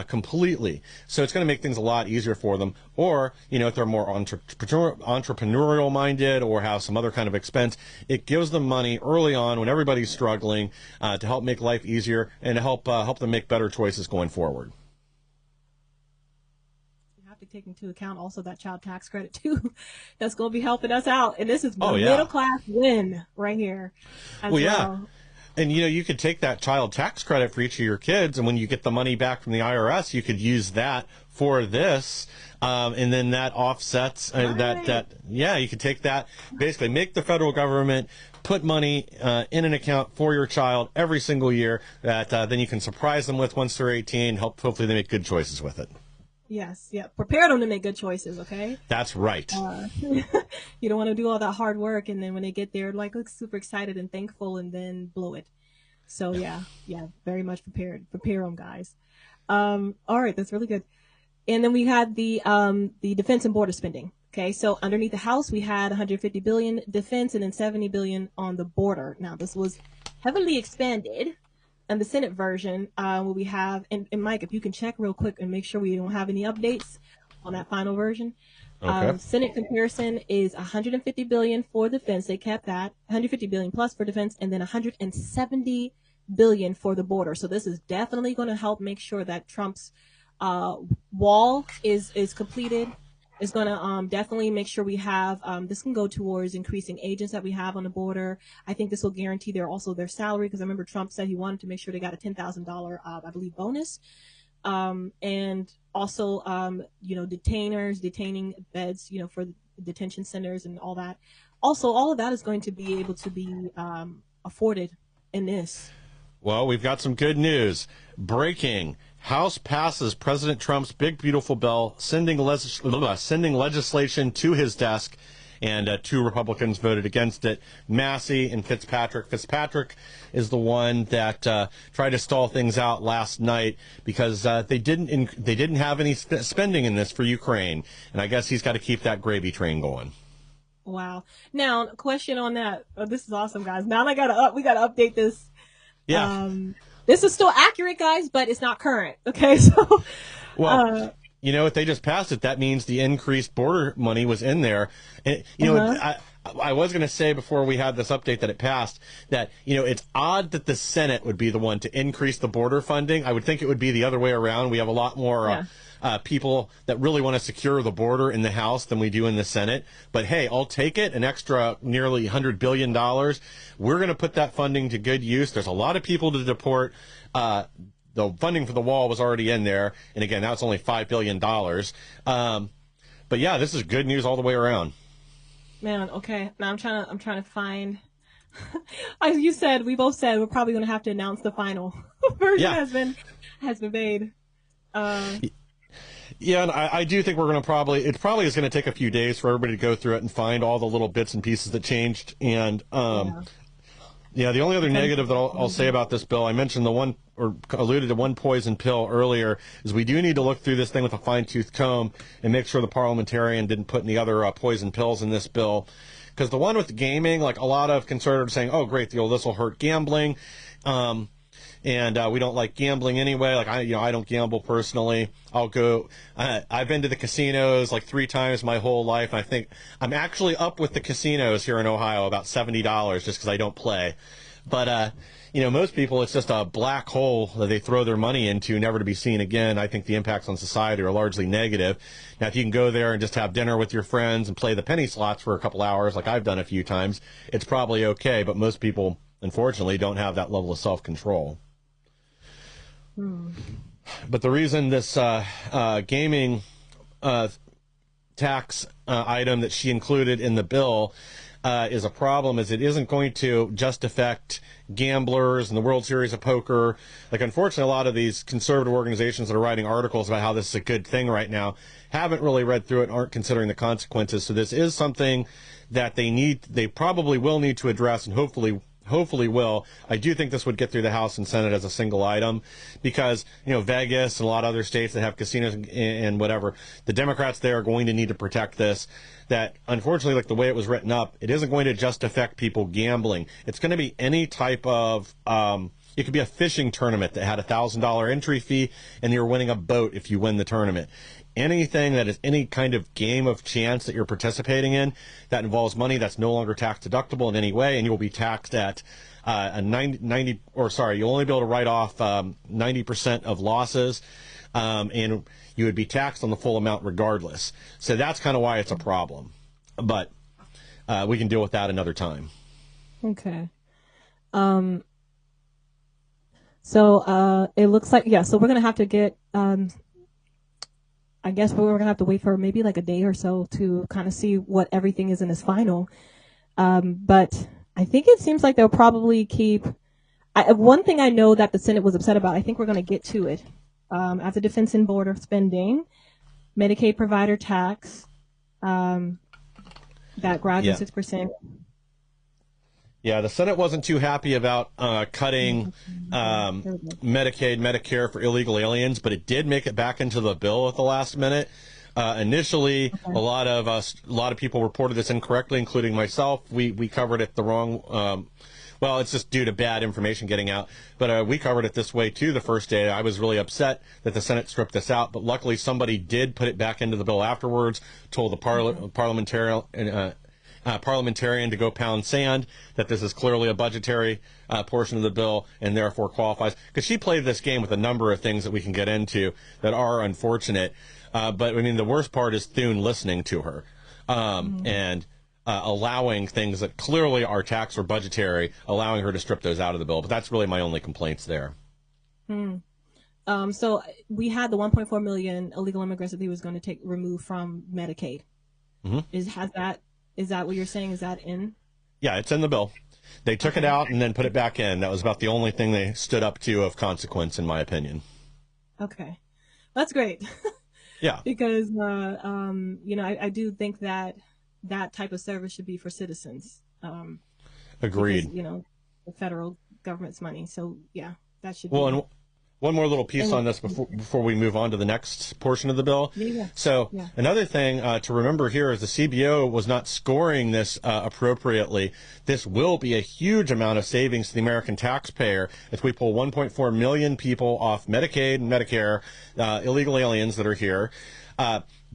completely. So it's going to make things a lot easier for them. Or, if they're more entrepreneurial minded or have some other kind of expense, it gives them money early on when everybody's struggling to help make life easier and to help them make better choices going forward. to take into account also that child tax credit too. That's going to be helping us out. And this is the Oh, yeah. middle class win right here as Well, yeah. well. And, you could take that child tax credit for each of your kids, and when you get the money back from the IRS, you could use that for this, and then that offsets you could take that, basically make the federal government put money in an account for your child every single year that then you can surprise them with once they're 18. Hopefully they make good choices with it. Yes, yeah. Prepare them to make good choices, okay? That's right. You don't want to do all that hard work, and then when they get there, like, look super excited and thankful, and then blow it. So yeah, very much prepared. Prepare them, guys. All right, that's really good. And then we had the defense and border spending. Okay, so underneath the House, we had 150 billion defense and then 70 billion on the border. Now, this was heavily expanded. And the Senate version, what we have, and Mike, if you can check real quick and make sure we don't have any updates on that final version. Okay. Senate comparison is 150 billion for defense. They kept that 150 billion plus for defense, and then 170 billion for the border. So this is definitely going to help make sure that Trump's wall is completed. It's going to definitely make sure we have, this can go towards increasing agents that we have on the border. I think this will guarantee their salary, because I remember Trump said he wanted to make sure they got a $10,000, I believe, bonus. And also, detaining beds, for detention centers and all that. Also, all of that is going to be able to be afforded in this. Well, we've got some good news. Breaking. House passes President Trump's big, beautiful bill, sending legislation to his desk, and 2 Republicans voted against it, Massey and Fitzpatrick. Fitzpatrick is the one that tried to stall things out last night because they didn't have any spending in this for Ukraine, and I guess he's got to keep that gravy train going. Wow. Now, question on that. Oh, this is awesome, guys. Now we got to update this. Yeah. This is still accurate, guys, but it's not current. Okay, so. Well, if they just passed it, that means the increased border money was in there. And, I was going to say before we had this update that it passed that, it's odd that the Senate would be the one to increase the border funding. I would think it would be the other way around. We have a lot more people that really want to secure the border in the House than we do in the Senate. But, hey, I'll take it, an extra nearly $100 billion. We're going to put that funding to good use. There's a lot of people to deport. The funding for the wall was already in there. And, again, now it's only $5 billion. But, yeah, this is good news all the way around. Man, okay. Now I'm trying to find. As you said, we both said we're probably going to have to announce the final version has been made. Yeah, and I do think it probably is going to take a few days for everybody to go through it and find all the little bits and pieces that changed. And the only other negative that I'll say about this bill, I mentioned alluded to one poison pill earlier, is we do need to look through this thing with a fine-tooth comb and make sure the parliamentarian didn't put any other poison pills in this bill. Because the one with gaming, like a lot of conservatives saying, oh, great, this will hurt gambling. And we don't like gambling anyway. Like I don't gamble personally. I'll go. I've been to the casinos like 3 times my whole life. I think I'm actually up with the casinos here in Ohio about $70 just because I don't play. But most people, it's just a black hole that they throw their money into, never to be seen again. I think the impacts on society are largely negative. Now, if you can go there and just have dinner with your friends and play the penny slots for a couple hours, like I've done a few times, it's probably okay. But most people, unfortunately, don't have that level of self-control. But the reason this gaming tax item that she included in the bill is a problem is it isn't going to just affect gamblers and the World Series of Poker. Like, unfortunately, a lot of these conservative organizations that are writing articles about how this is a good thing right now haven't really read through it and aren't considering the consequences. So this is something that they probably will need to address, and hopefully will. I do think this would get through the House and Senate as a single item because, Vegas and a lot of other states that have casinos and whatever, the Democrats there are going to need to protect this. That, unfortunately, like the way it was written up, it isn't going to just affect people gambling. It's going to be any type of, it could be a fishing tournament that had a $1,000 entry fee and you're winning a boat if you win the tournament. Anything that is any kind of game of chance that you're participating in that involves money that's no longer tax deductible in any way, and you'll be taxed at you'll only be able to write off 90% of losses. and you would be taxed on the full amount regardless. So that's kind of why it's a problem. But we can deal with that another time. Okay. So it looks like, yeah, so we're going to have to get, I guess we're going to have to wait for maybe like a day or so to kind of see what everything is in this final. But I think it seems like they'll probably keep, one thing I know that the Senate was upset about, I think we're going to get to it, after defense and border spending, Medicaid provider tax, that gradual 6%. Yeah, the Senate wasn't too happy about cutting Medicaid, Medicare for illegal aliens, but it did make it back into the bill at the last minute. Initially, a lot of people reported this incorrectly, including myself. We covered it the wrong. Well, it's just due to bad information getting out. But we covered it this way too the first day. I was really upset that the Senate stripped this out, but luckily somebody did put it back into the bill afterwards. Told the parliamentarian to go pound sand, that this is clearly a budgetary portion of the bill and therefore qualifies. Because she played this game with a number of things that we can get into that are unfortunate. But, I mean, the worst part is Thune listening to her and allowing things that clearly are tax or budgetary, allowing her to strip those out of the bill. But that's really my only complaints there. So we had the 1.4 million illegal immigrants that he was going to remove from Medicaid. Is that what you're saying? Is that in? Yeah, it's in the bill. They took it out and then put it back in. That was about the only thing they stood up to of consequence, in my opinion. Okay. That's great. Yeah. Because, I do think that that type of service should be for citizens. Agreed. Because, the federal government's money. So, yeah, that should be. And one more little piece on this before we move on to the next portion of the bill. So another thing to remember here is the CBO was not scoring this appropriately. This will be a huge amount of savings to the American taxpayer if we pull 1.4 million people off Medicaid and Medicare, illegal aliens that are here.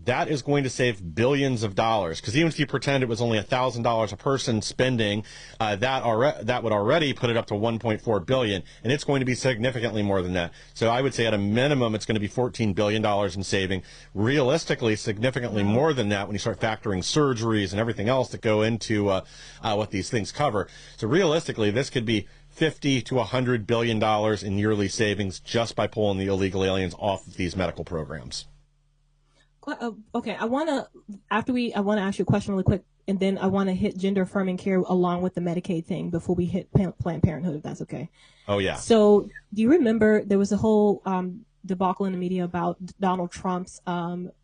That is going to save billions of dollars, because even if you pretend it was only $1,000 a person spending, that would already put it up to 1.4 billion, and it's going to be significantly more than that. So I would say at a minimum it's going to be $14 billion in saving. Realistically, significantly more than that when you start factoring surgeries and everything else that go into what these things cover. So realistically, this could be $50 to $100 billion in yearly savings just by pulling the illegal aliens off of these medical programs. Okay, I want to ask you a question really quick, and then I want to hit gender affirming care along with the Medicaid thing before we hit Planned Parenthood, if that's okay. Oh, yeah. So do you remember there was a whole debacle in the media about Donald Trump's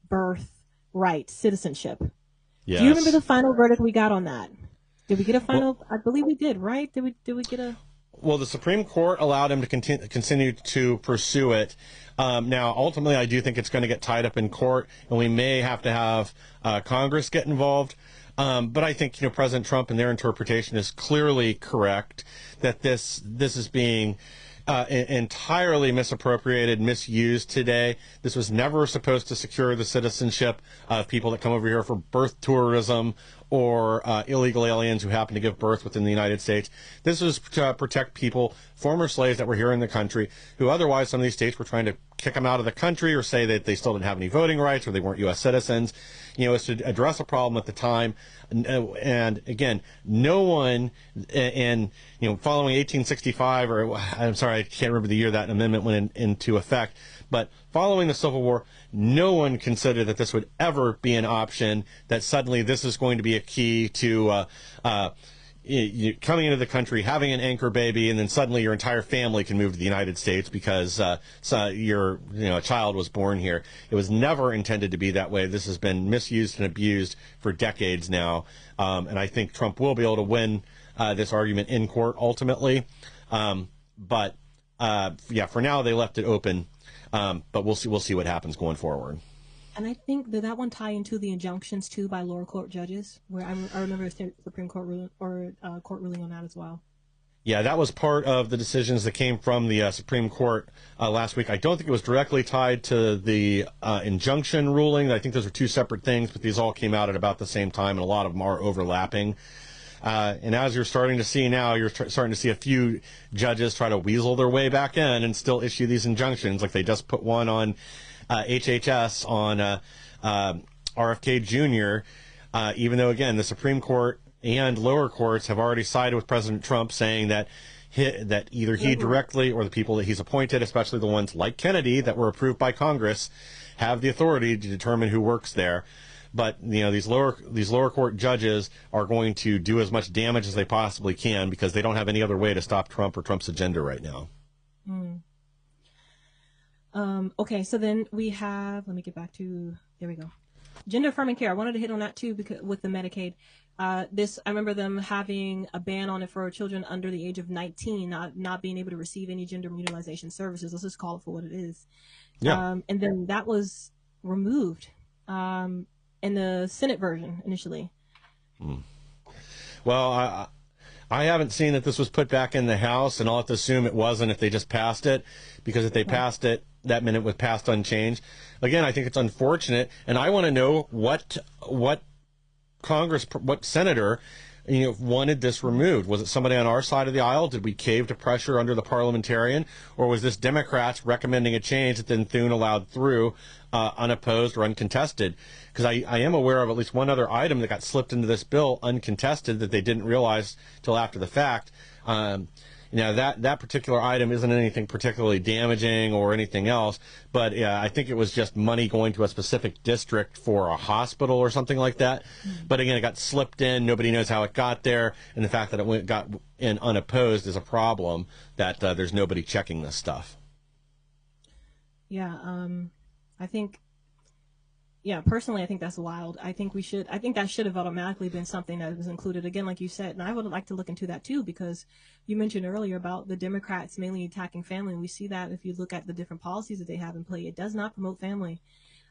birthright citizenship? Yes. Do you remember the final verdict we got on that? Did we get a final? I believe we did, right? Did we get a? Well, the Supreme Court allowed him to continue to pursue it. Now, ultimately, I do think it's going to get tied up in court, and we may have to have Congress get involved. But I think President Trump and their interpretation is clearly correct, that this is being entirely misappropriated, misused today. This was never supposed to secure the citizenship of people that come over here for birth tourism or illegal aliens who happen to give birth within the United States. This was to protect people, former slaves that were here in the country, who otherwise some of these states were trying to kick them out of the country or say that they still didn't have any voting rights or they weren't U.S. citizens. It's to address a problem at the time. And again, no one following 1865, or I'm sorry, I can't remember the year that amendment went into effect, but following the Civil War, no one considered that this would ever be an option, that suddenly this is going to be a key to coming into the country, having an anchor baby, and then suddenly your entire family can move to the United States because a child was born here. It was never intended to be that way. This has been misused and abused for decades now, and I think Trump will be able to win this argument in court ultimately. But for now they left it open. But we'll see what happens going forward. And I think that one tie into the injunctions too by lower court judges, where I remember a Supreme Court ruling or court ruling on that as well. Yeah, that was part of the decisions that came from the Supreme Court last week. I don't think it was directly tied to the injunction ruling. I think those are two separate things, but these all came out at about the same time, and a lot of them are overlapping. And as you're starting to see now, you're starting to see a few judges try to weasel their way back in and still issue these injunctions. Like they just put one on HHS on RFK Jr., even though, again, the Supreme Court and lower courts have already sided with President Trump, saying that that either he directly or the people that he's appointed, especially the ones like Kennedy that were approved by Congress, have the authority to determine who works there. But these lower court judges are going to do as much damage as they possibly can because they don't have any other way to stop Trump or Trump's agenda right now. Okay, so then we have, let me get back to, there we go. Gender affirming care. I wanted to hit on that too because with the Medicaid. I remember them having a ban on it for children under the age of 19, not being able to receive any gender mutilization services. Let's just call it for what it is. Yeah. And then that was removed in the Senate version initially. Well, I haven't seen that this was put back in the House, and I'll have to assume it wasn't if they just passed it, because if they passed it, that meant it was passed unchanged. Again, I think it's unfortunate, and I want to know what Congress, what senator, wanted this removed. Was it somebody on our side of the aisle? Did we cave to pressure under the parliamentarian, or was this Democrats recommending a change that then Thune allowed through, unopposed or uncontested? Because I am aware of at least one other item that got slipped into this bill uncontested that they didn't realize till after the fact. That particular item isn't anything particularly damaging or anything else, but I think it was just money going to a specific district for a hospital or something like that. But again, it got slipped in. Nobody knows how it got there, and the fact that it got in unopposed is a problem. That there's nobody checking this stuff. Yeah, I think. Yeah, personally, I think that's wild. I think that should have automatically been something that was included, again, like you said. And I would like to look into that too, because you mentioned earlier about the Democrats mainly attacking family. And we see that if you look at the different policies that they have in play, it does not promote family.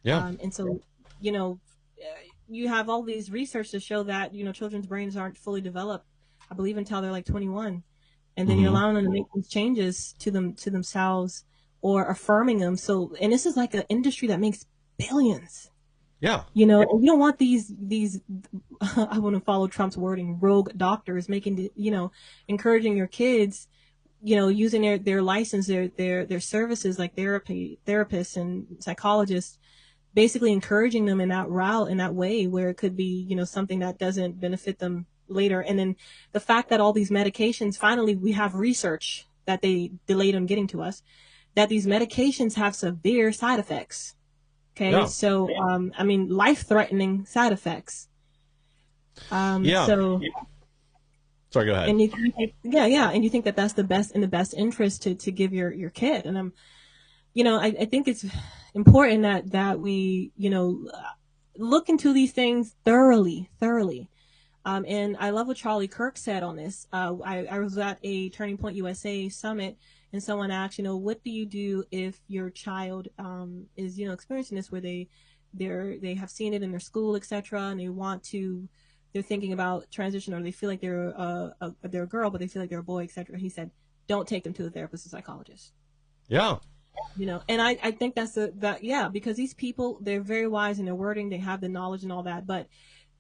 Yeah. And so, you have all these research to show that, children's brains aren't fully developed, I believe, until they're like 21. And then you're allowing them to make these changes to themselves or affirming them. So, and this is like an industry that makes billions. Yeah. And you don't want these I want to follow Trump's wording, rogue doctors making, encouraging your kids, using their license, their services like therapists and psychologists, basically encouraging them in that route, in that way where it could be, something that doesn't benefit them later. And then the fact that all these medications, finally, we have research that they delayed on getting to us, that these medications have severe side effects. Okay, yeah. So, life-threatening side effects. Yeah. So, sorry, go ahead. And you think, and you think that that's the best interest to give your kid. And I think it's important that we, look into these things thoroughly. And I love what Charlie Kirk said on this. I was at a Turning Point USA summit, and someone asked, what do you do if your child is, experiencing this, where they have seen it in their school, etc., and they're thinking about transition, or they feel like they're a girl, but they feel like they're a boy, etc. He said, don't take them to the therapist or psychologist. Yeah. And I think because these people, they're very wise in their wording, they have the knowledge and all that, but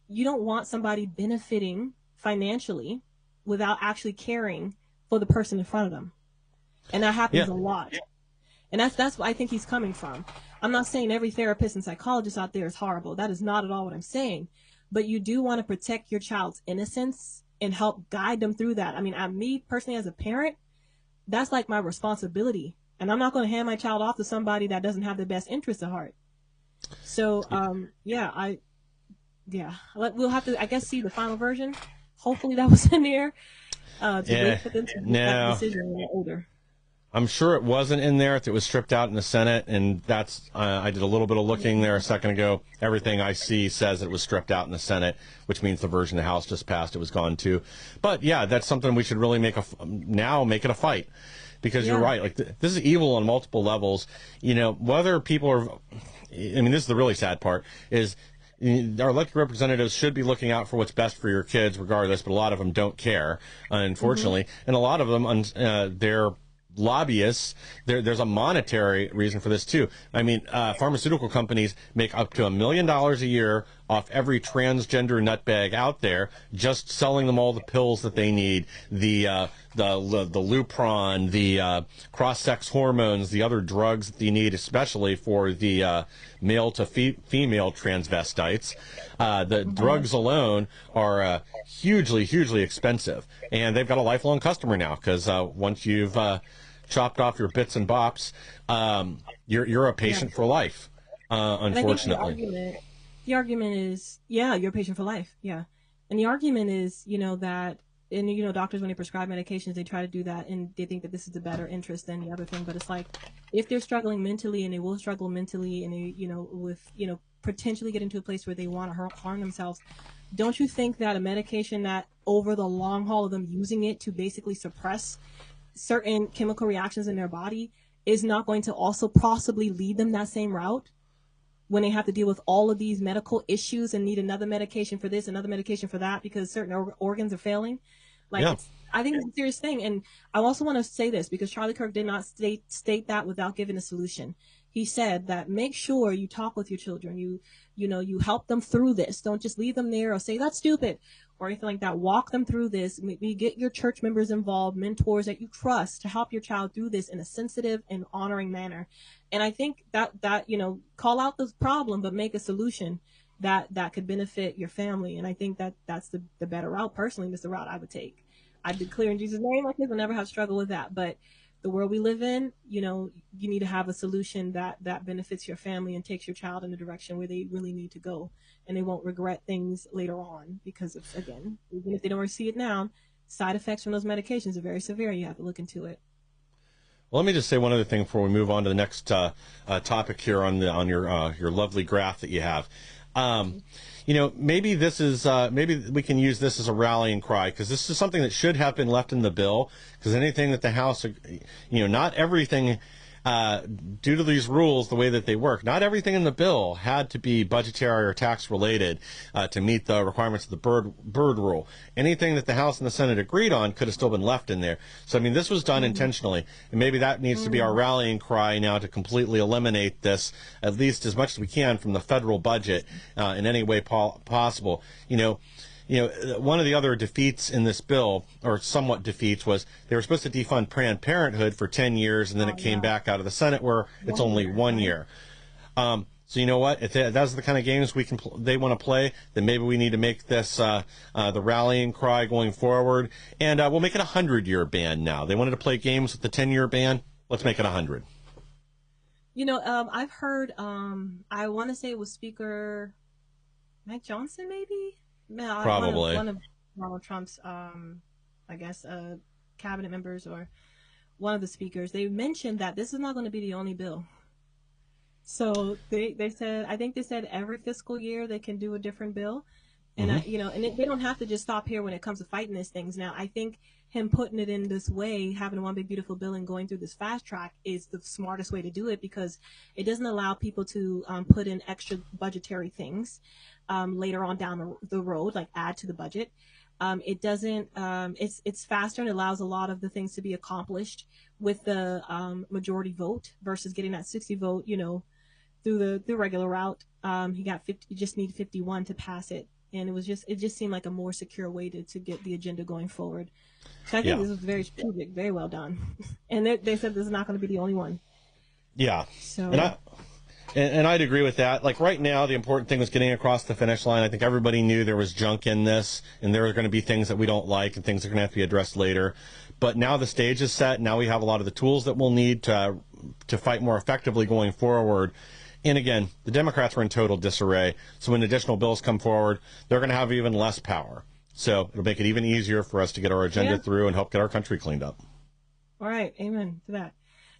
you don't want somebody benefiting financially without actually caring for the person in front of them. And that happens a lot. And that's what I think he's coming from. I'm not saying every therapist and psychologist out there is horrible. That is not at all what I'm saying. But you do want to protect your child's innocence and help guide them through that. Me personally as a parent, that's like my responsibility. And I'm not going to hand my child off to somebody that doesn't have the best interest at heart. So, we'll have to, I guess, see the final version. Hopefully that was in there. Wait for them to make that decision when they're older. I'm sure it wasn't in there if it was stripped out in the Senate, and that's I did a little bit of looking there a second ago. Everything I see says it was stripped out in the Senate, which means the version the House just passed, it was gone too. But yeah, that's something we should really make it a fight, because you're right. Like this is evil on multiple levels. Whether people are, this is the really sad part is. Our elected representatives should be looking out for what's best for your kids regardless, but a lot of them don't care, unfortunately. And a lot of them, they're lobbyists. There's a monetary reason for this, too. Pharmaceutical companies make up to $1 million a year off every transgender nutbag out there, just selling them all the pills that they need, the Lupron, the cross-sex hormones, the other drugs that they need, especially for the male to female transvestites. The drugs alone are hugely, hugely expensive, and they've got a lifelong customer now because once you've chopped off your bits and bops, you're a patient for life. Unfortunately, the argument is, yeah, you're a patient for life, yeah, and the argument is, that. And, doctors, when they prescribe medications, they try to do that, and they think that this is the better interest than the other thing. But it's like, if they're struggling mentally, and they will struggle mentally, and they, with, potentially get into a place where they want to harm themselves, don't you think that a medication that over the long haul of them using it to basically suppress certain chemical reactions in their body is not going to also possibly lead them that same route when they have to deal with all of these medical issues and need another medication for this, another medication for that, because certain organs are failing? Like, I think it's a serious thing. And I also want to say this, because Charlie Kirk did not state that without giving a solution. He said that make sure you talk with your children. You help them through this. Don't just leave them there or say that's stupid or anything like that. Walk them through this. Maybe get your church members involved, mentors that you trust, to help your child through this in a sensitive and honoring manner. And I think that call out the problem, but make a solution that could benefit your family. And I think that's the better route. Personally, that's the route I would take. I'd declare in Jesus' name, my kids will never have struggle with that. But the world we live in, you need to have a solution that benefits your family and takes your child in the direction where they really need to go. And they won't regret things later on, because of, again, even if they don't see it now, side effects from those medications are very severe. You have to look into it. Well, let me just say one other thing before we move on to the next topic here on your lovely graph that you have. Maybe this is maybe we can use this as a rallying cry, because this is something that should have been left in the bill, because anything that the House, not everything, due to these rules, the way that they work, not everything in the bill had to be budgetary or tax related to meet the requirements of the bird rule. Anything that the House and the Senate agreed on could have still been left in there. So, I mean, this was done intentionally, and maybe that needs to be our rallying cry now, to completely eliminate this, at least as much as we can, from the federal budget in any way possible. One of the other defeats in this bill, or somewhat defeats, was they were supposed to defund Planned Parenthood for 10 years, and then it came back out of the Senate where it's only 1 year. So you know what? If that's the kind of games they want to play, then maybe we need to make this the rallying cry going forward, and we'll make it a 100-year ban now. They wanted to play games with the 10-year ban. Let's make it 100. I've heard, I want to say it was Speaker Mike Johnson, maybe? No, probably one of Donald Trump's, cabinet members, or one of the speakers. They mentioned that this is not going to be the only bill. So they said, I think they said every fiscal year they can do a different bill, and they don't have to just stop here when it comes to fighting these things. Now, I think him putting it in this way, having one big beautiful bill and going through this fast track, is the smartest way to do it, because it doesn't allow people to put in extra budgetary things later on down the road, like add to the budget. It doesn't, it's faster, and it allows a lot of the things to be accomplished with the majority vote versus getting that 60 vote, through the regular route. He got 50, you just need 51 to pass it. And it just seemed like a more secure way to get the agenda going forward. So I think this was very strategic, very well done. And they said this is not going to be the only one. Yeah. So. And I'd agree with that. Like, right now, the important thing was getting across the finish line. I think everybody knew there was junk in this, and there are going to be things that we don't like and things that are going to have to be addressed later. But now the stage is set. Now we have a lot of the tools that we'll need to fight more effectively going forward. And again, the Democrats were in total disarray. So when additional bills come forward, they're going to have even less power. So it'll make it even easier for us to get our agenda through and help get our country cleaned up. All right. Amen to that.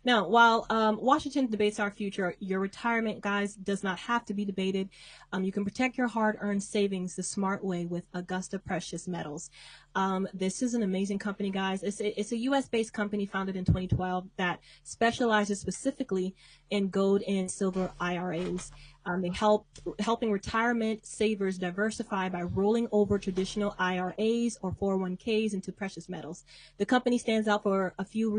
Now, while Washington debates our future, your retirement, guys, does not have to be debated. You can protect your hard-earned savings the smart way with Augusta Precious Metals. This is an amazing company, guys. It's a U.S.-based company founded in 2012 that specializes specifically in gold and silver IRAs. They helping retirement savers diversify by rolling over traditional IRAs or 401ks into precious metals. The company stands out for a few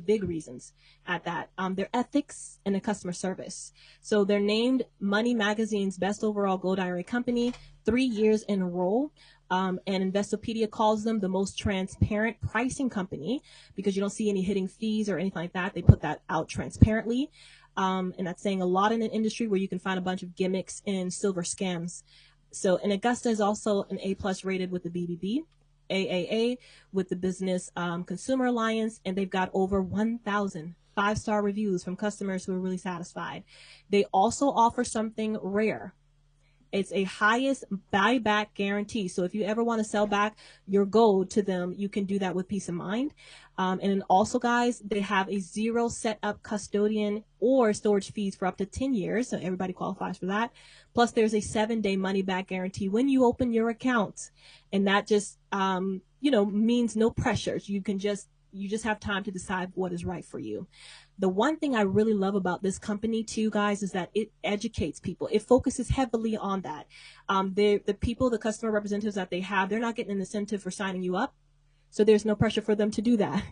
big reasons at that. Their ethics and their customer service. So they're named Money Magazine's best overall gold IRA company 3 years in a row. And Investopedia calls them the most transparent pricing company because you don't see any hidden fees or anything like that. They put that out transparently. And that's saying a lot in an industry where you can find a bunch of gimmicks and silver scams. So, and Augusta is also an A+ rated with the BBB, AAA with the Business Consumer Alliance, and they've got over 1,000 5-star reviews from customers who are really satisfied. They also offer something rare. It's a highest buyback guarantee. So if you ever want to sell back your gold to them, you can do that with peace of mind. And then also, guys, they have a 0 setup custodian or storage fees for up to 10 years. So everybody qualifies for that. Plus, there's a 7-day money back guarantee when you open your account. And that just, means no pressures. You just have time to decide what is right for you. The one thing I really love about this company too, guys, is that it educates people. It focuses heavily on that. The customer representatives that they have, they're not getting an incentive for signing you up. So there's no pressure for them to do that.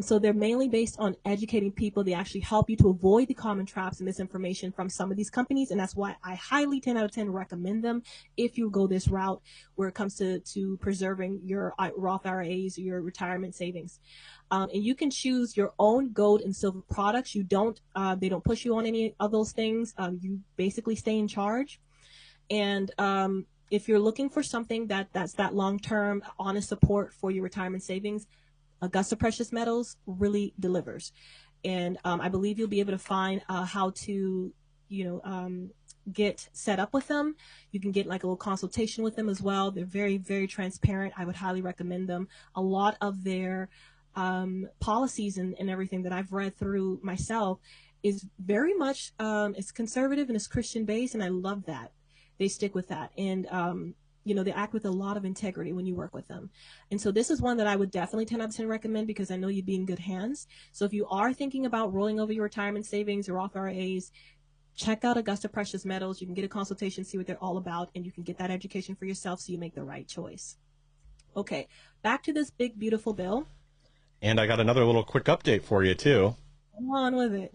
So they're mainly based on educating people. They actually help you to avoid the common traps and misinformation from some of these companies. And that's why I highly 10 out of 10 recommend them if you go this route where it comes to preserving your Roth IRAs, your retirement savings. And you can choose your own gold and silver products. They don't push you on any of those things. You basically stay in charge. And if you're looking for something that's that long-term honest support for your retirement savings, Augusta Precious Metals really delivers. And I believe you'll be able to find how to, get set up with them. You can get like a little consultation with them as well. They're very, very transparent. I would highly recommend them. A lot of their policies and everything that I've read through myself is very much, it's conservative and it's Christian based. And I love that. They stick with that. And, they act with a lot of integrity when you work with them. And so this is one that I would definitely 10 out of 10 recommend because I know you'd be in good hands. So if you are thinking about rolling over your retirement savings or Roth IRAs, check out Augusta Precious Metals. You can get a consultation, see what they're all about, and you can get that education for yourself so you make the right choice. Okay, back to this big, beautiful bill. And I got another little quick update for you, too. Come on with it.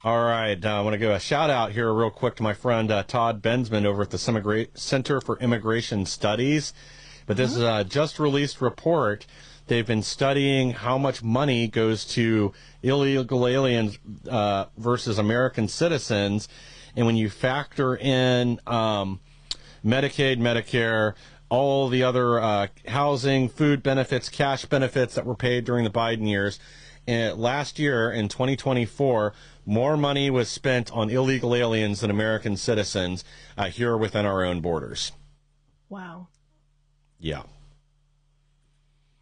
All right, I want to give a shout out here real quick to my friend Todd Bensman over at the Center for Immigration Studies. But this is a just released report. They've been studying how much money goes to illegal aliens versus American citizens. And when you factor in Medicaid, Medicare, all the other housing, food benefits, cash benefits that were paid during the Biden years, last year in 2024, more money was spent on illegal aliens than American citizens here within our own borders. Wow. Yeah.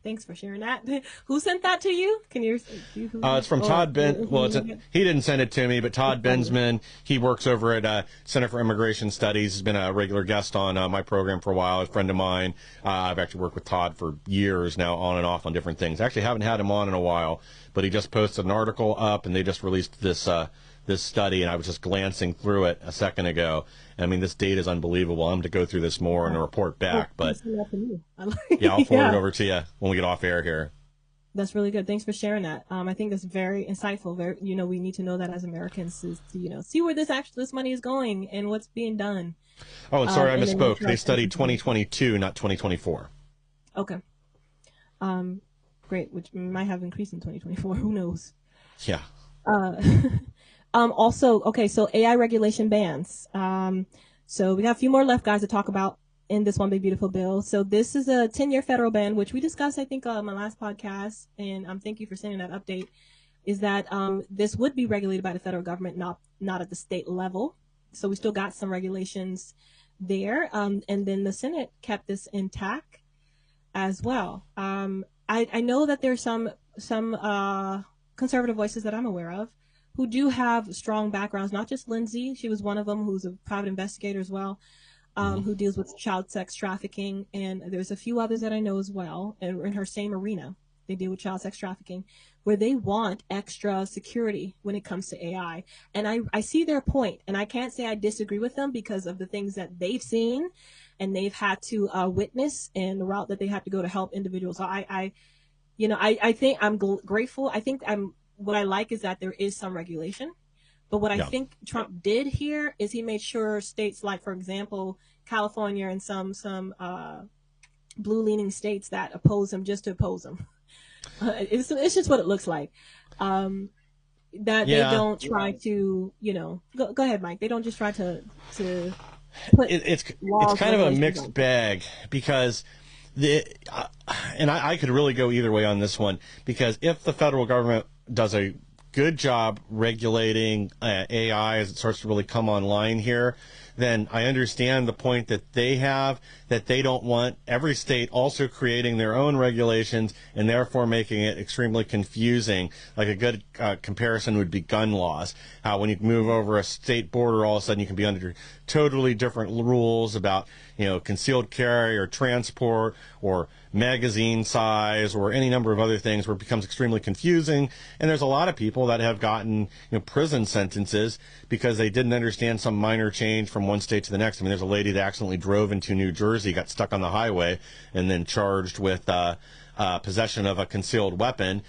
Thanks for sharing that. Who sent that to you? Can you? It's from Todd Ben. Well, he didn't send it to me, but Todd Bensman. He works over at Center for Immigration Studies. He's been a regular guest on my program for a while. A friend of mine. I've actually worked with Todd for years now, on and off on different things. Actually, haven't had him on in a while, but he just posted an article up, and they just released this study, and I was just glancing through it a second ago. I mean, this data is unbelievable. I'm going to go through this more and report back, but yeah, I'll forward it over to you when we get off air here. That's really good. Thanks for sharing that. I think that's very insightful. We need to know that as Americans is to, see where this money is going and what's being done. Oh, and sorry, I misspoke. They studied 2022, not 2024. Okay. Great, which might have increased in 2024. Who knows? Yeah. Also, okay, so AI regulation bans. So we got a few more left, guys, to talk about in this one big beautiful bill. So this is a 10-year federal ban, which we discussed, I think, on my last podcast, and thank you for sending that update, is that this would be regulated by the federal government, not at the state level. So we still got some regulations there. And then the Senate kept this intact as well. I know that there's some conservative voices that I'm aware of who do have strong backgrounds, not just Lindsay. She was one of them who's a private investigator as well. who deals with child sex trafficking, and there's a few others that I know as well, and in her same arena. They deal with child sex trafficking, where they want extra security when it comes to AI. And I see their point, and I can't say I disagree with them because of the things that they've seen and they've had to witness, and the route that they have to go to help individuals. So I think I'm grateful. I think what I like is that there is some regulation. But what I think Trump did here is he made sure states like, for example, California and some blue-leaning states that oppose him just to oppose him. It's just what it looks like. That they don't try to, go ahead, Mike. They don't just try to put it's kind of a mixed bag because and I could really go either way on this one, because if the federal government does a good job regulating AI as it starts to really come online here, then I understand the point that they have, that they don't want every state also creating their own regulations and therefore making it extremely confusing. Like a good comparison would be gun laws. How when you move over a state border, all of a sudden you can be under totally different rules about, concealed carry or transport or magazine size or any number of other things, where it becomes extremely confusing. And there's a lot of people that have gotten prison sentences because they didn't understand some minor change from one state to the next. I mean, there's a lady that accidentally drove into New Jersey, got stuck on the highway, and then charged with possession of a concealed weapon,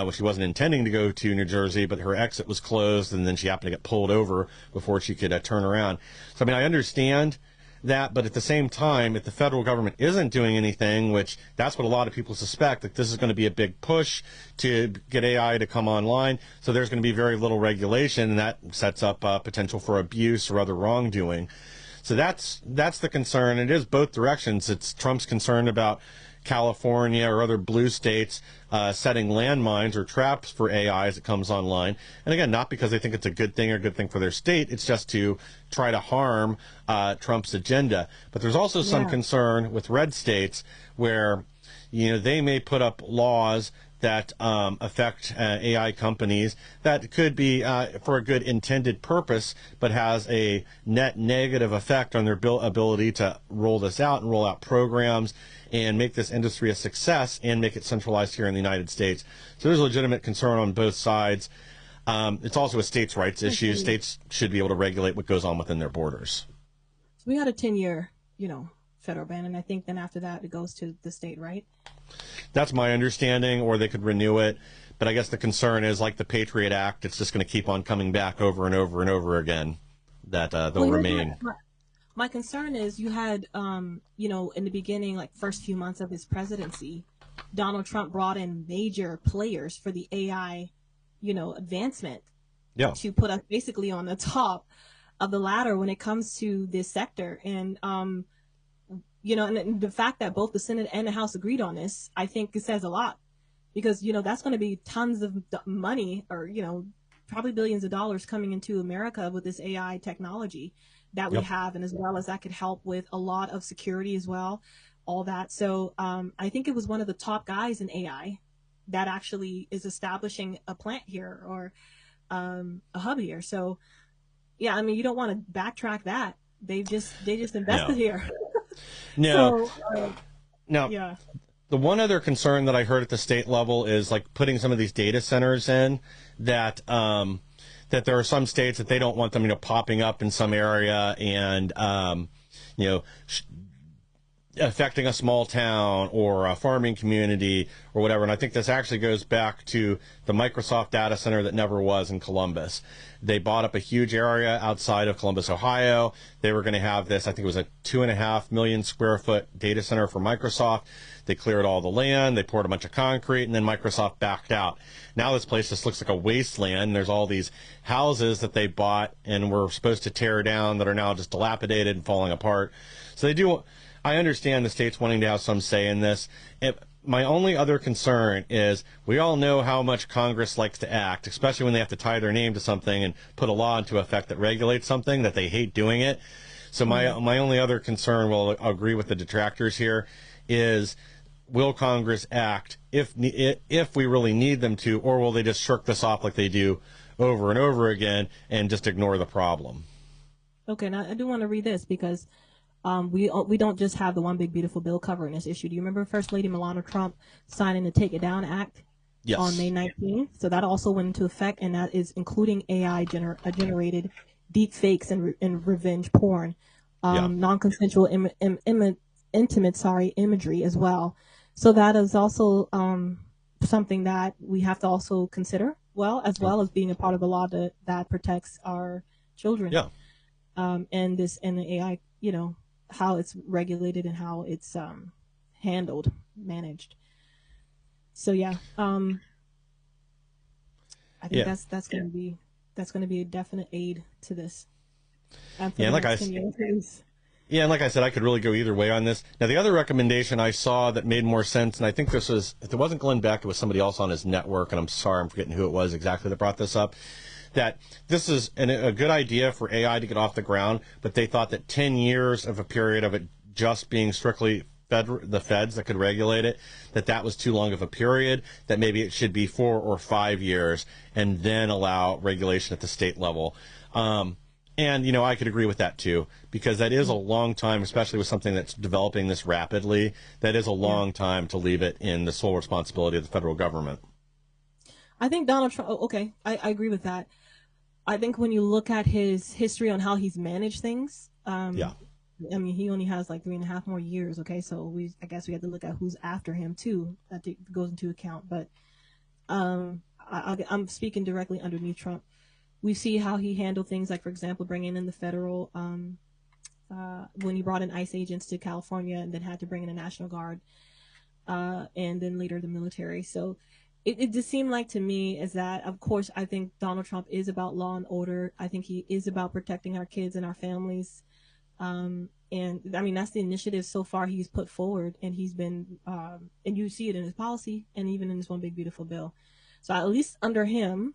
which she wasn't intending to go to New Jersey, but her exit was closed, and then she happened to get pulled over before she could turn around. So, I mean, I understand that, but at the same time, if the federal government isn't doing anything, which that's what a lot of people suspect, that this is going to be a big push to get AI to come online, so there's going to be very little regulation, and that sets up potential for abuse or other wrongdoing. So that's the concern. It is both directions. It's Trump's concerned about California or other blue states setting landmines or traps for AI as it comes online. And again, not because they think it's a good thing or a good thing for their state. It's just to try to harm Trump's agenda. But there's also some concern with red states where, they may put up laws that affect AI companies that could be for a good intended purpose, but has a net negative effect on their ability to roll this out and roll out programs and make this industry a success and make it centralized here in the United States. So there's a legitimate concern on both sides. It's also a states' rights issue. States should be able to regulate what goes on within their borders. So we got a 10-year, federal ban, and I think then after that it goes to the state, right? That's my understanding, or they could renew it. But I guess the concern is, like the Patriot Act, it's just going to keep on coming back over and over and over again, that they'll remain. My concern is you had, in the beginning, like first few months of his presidency, Donald Trump brought in major players for the AI, advancement to put us basically on the top of the ladder when it comes to this sector. And, and the fact that both the Senate and the House agreed on this, I think it says a lot, because, that's going to be tons of money, or, probably billions of dollars coming into America with this AI technology that we have, and as well as that could help with a lot of security as well, all that. So I think it was one of the top guys in AI that actually is establishing a plant here, or a hub here. So yeah, I mean, you don't want to backtrack that. They just invested here. No. So, now, the one other concern that I heard at the state level is like putting some of these data centers in that that there are some states that they don't want them, popping up in some area and, affecting a small town or a farming community or whatever. And I think this actually goes back to the Microsoft data center that never was in Columbus. They bought up a huge area outside of Columbus, Ohio. They were going to have this, I think it was a 2.5 million square foot data center for Microsoft. They cleared all the land, they poured a bunch of concrete, and then Microsoft backed out. Now this place just looks like a wasteland. There's all these houses that they bought and were supposed to tear down that are now just dilapidated and falling apart. So I understand the states wanting to have some say in this. My only other concern is we all know how much Congress likes to act, especially when they have to tie their name to something and put a law into effect that regulates something, that they hate doing it. So my only other concern, well, I'll agree with the detractors here, is will Congress act if we really need them to, or will they just shirk this off like they do over and over again and just ignore the problem? Okay, now I do want to read this because We don't just have the one big beautiful bill covering this issue. Do you remember First Lady Melania Trump signing the Take It Down Act? Yes. On May 19th? So that also went into effect, and that is including AI generated deep fakes and revenge porn, non-consensual intimate imagery as well. So that is also something that we have to also consider, as being a part of the law that protects our children. Yeah. And the AI, how it's regulated and how it's managed. So I think that's going to be a definite aid to this. And like I said, I could really go either way on this. Now, the other recommendation I saw that made more sense, and I think this was, if it wasn't Glenn Beck, it was somebody else on his network, and I'm sorry, I'm forgetting who it was exactly that brought this up, that this is a good idea for AI to get off the ground, but they thought that 10 years of a period of it just being strictly the feds that could regulate it, that was too long of a period, that maybe it should be 4 or 5 years and then allow regulation at the state level. And, I could agree with that too, because that is a long time, especially with something that's developing this rapidly. That is a long time to leave it in the sole responsibility of the federal government. I think Donald Trump, I agree with that. I think when you look at his history on how he's managed things, I mean, he only has like 3.5 more years. Okay, so I guess we have to look at who's after him too. That goes into account. But I'm speaking directly underneath Trump. We see how he handled things, like for example, bringing in the federal when he brought in ICE agents to California, and then had to bring in a National Guard, and then later the military. So it just seemed like to me is that, of course, I think Donald Trump is about law and order. I think he is about protecting our kids and our families. And I mean, that's the initiative so far he's put forward, and he's been, and you see it in his policy and even in this one big beautiful bill. So at least under him,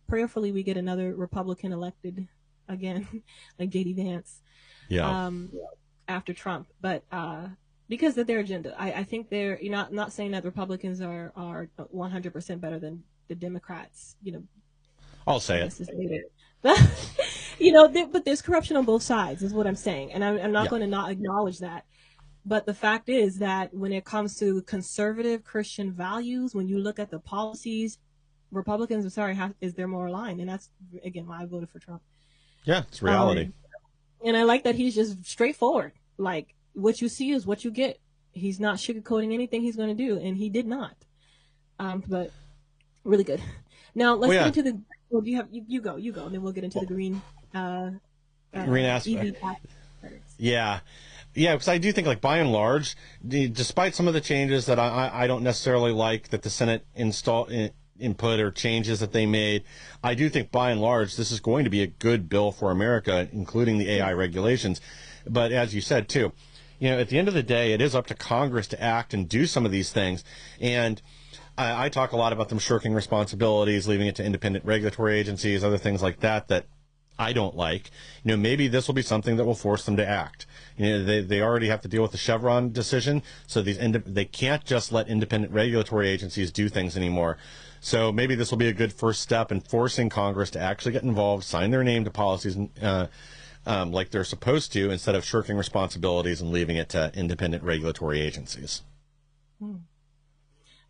prayerfully we get another Republican elected again, like JD Vance, after Trump. But because of their agenda, I think they're, not saying that Republicans are 100% better than the Democrats. I'll say it. But there's corruption on both sides, is what I'm saying, and I'm not going to not acknowledge that. But the fact is that when it comes to conservative Christian values, when you look at the policies, Republicans, is they're more aligned, and that's again why I voted for Trump. Yeah, it's reality. And I like that he's just straightforward. Like, what you see is what you get. He's not sugarcoating anything he's going to do, and he did not. But really good. Now let's get into the. Well, do you have you go, and then we'll get into the green. Green aspect. Yeah, because I do think, like, by and large, despite some of the changes that I don't necessarily like that the Senate input or changes that they made, I do think by and large this is going to be a good bill for America, including the AI regulations. But as you said too, at the end of the day, it is up to Congress to act and do some of these things. And I talk a lot about them shirking responsibilities, leaving it to independent regulatory agencies, other things like that I don't like. Maybe this will be something that will force them to act. They already have to deal with the Chevron decision, so they can't just let independent regulatory agencies do things anymore. So maybe this will be a good first step in forcing Congress to actually get involved, sign their name to policies like they're supposed to, instead of shirking responsibilities and leaving it to independent regulatory agencies.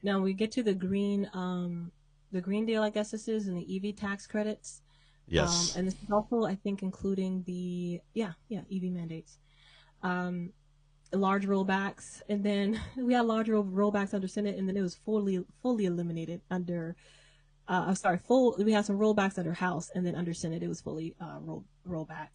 Now we get to the green deal, I guess this is, and the EV tax credits. Yes. And this is also, I think, including the EV mandates, large rollbacks, and then we had large rollbacks under Senate, and then it was fully eliminated under. We had some rollbacks under House, and then under Senate it was fully rollback.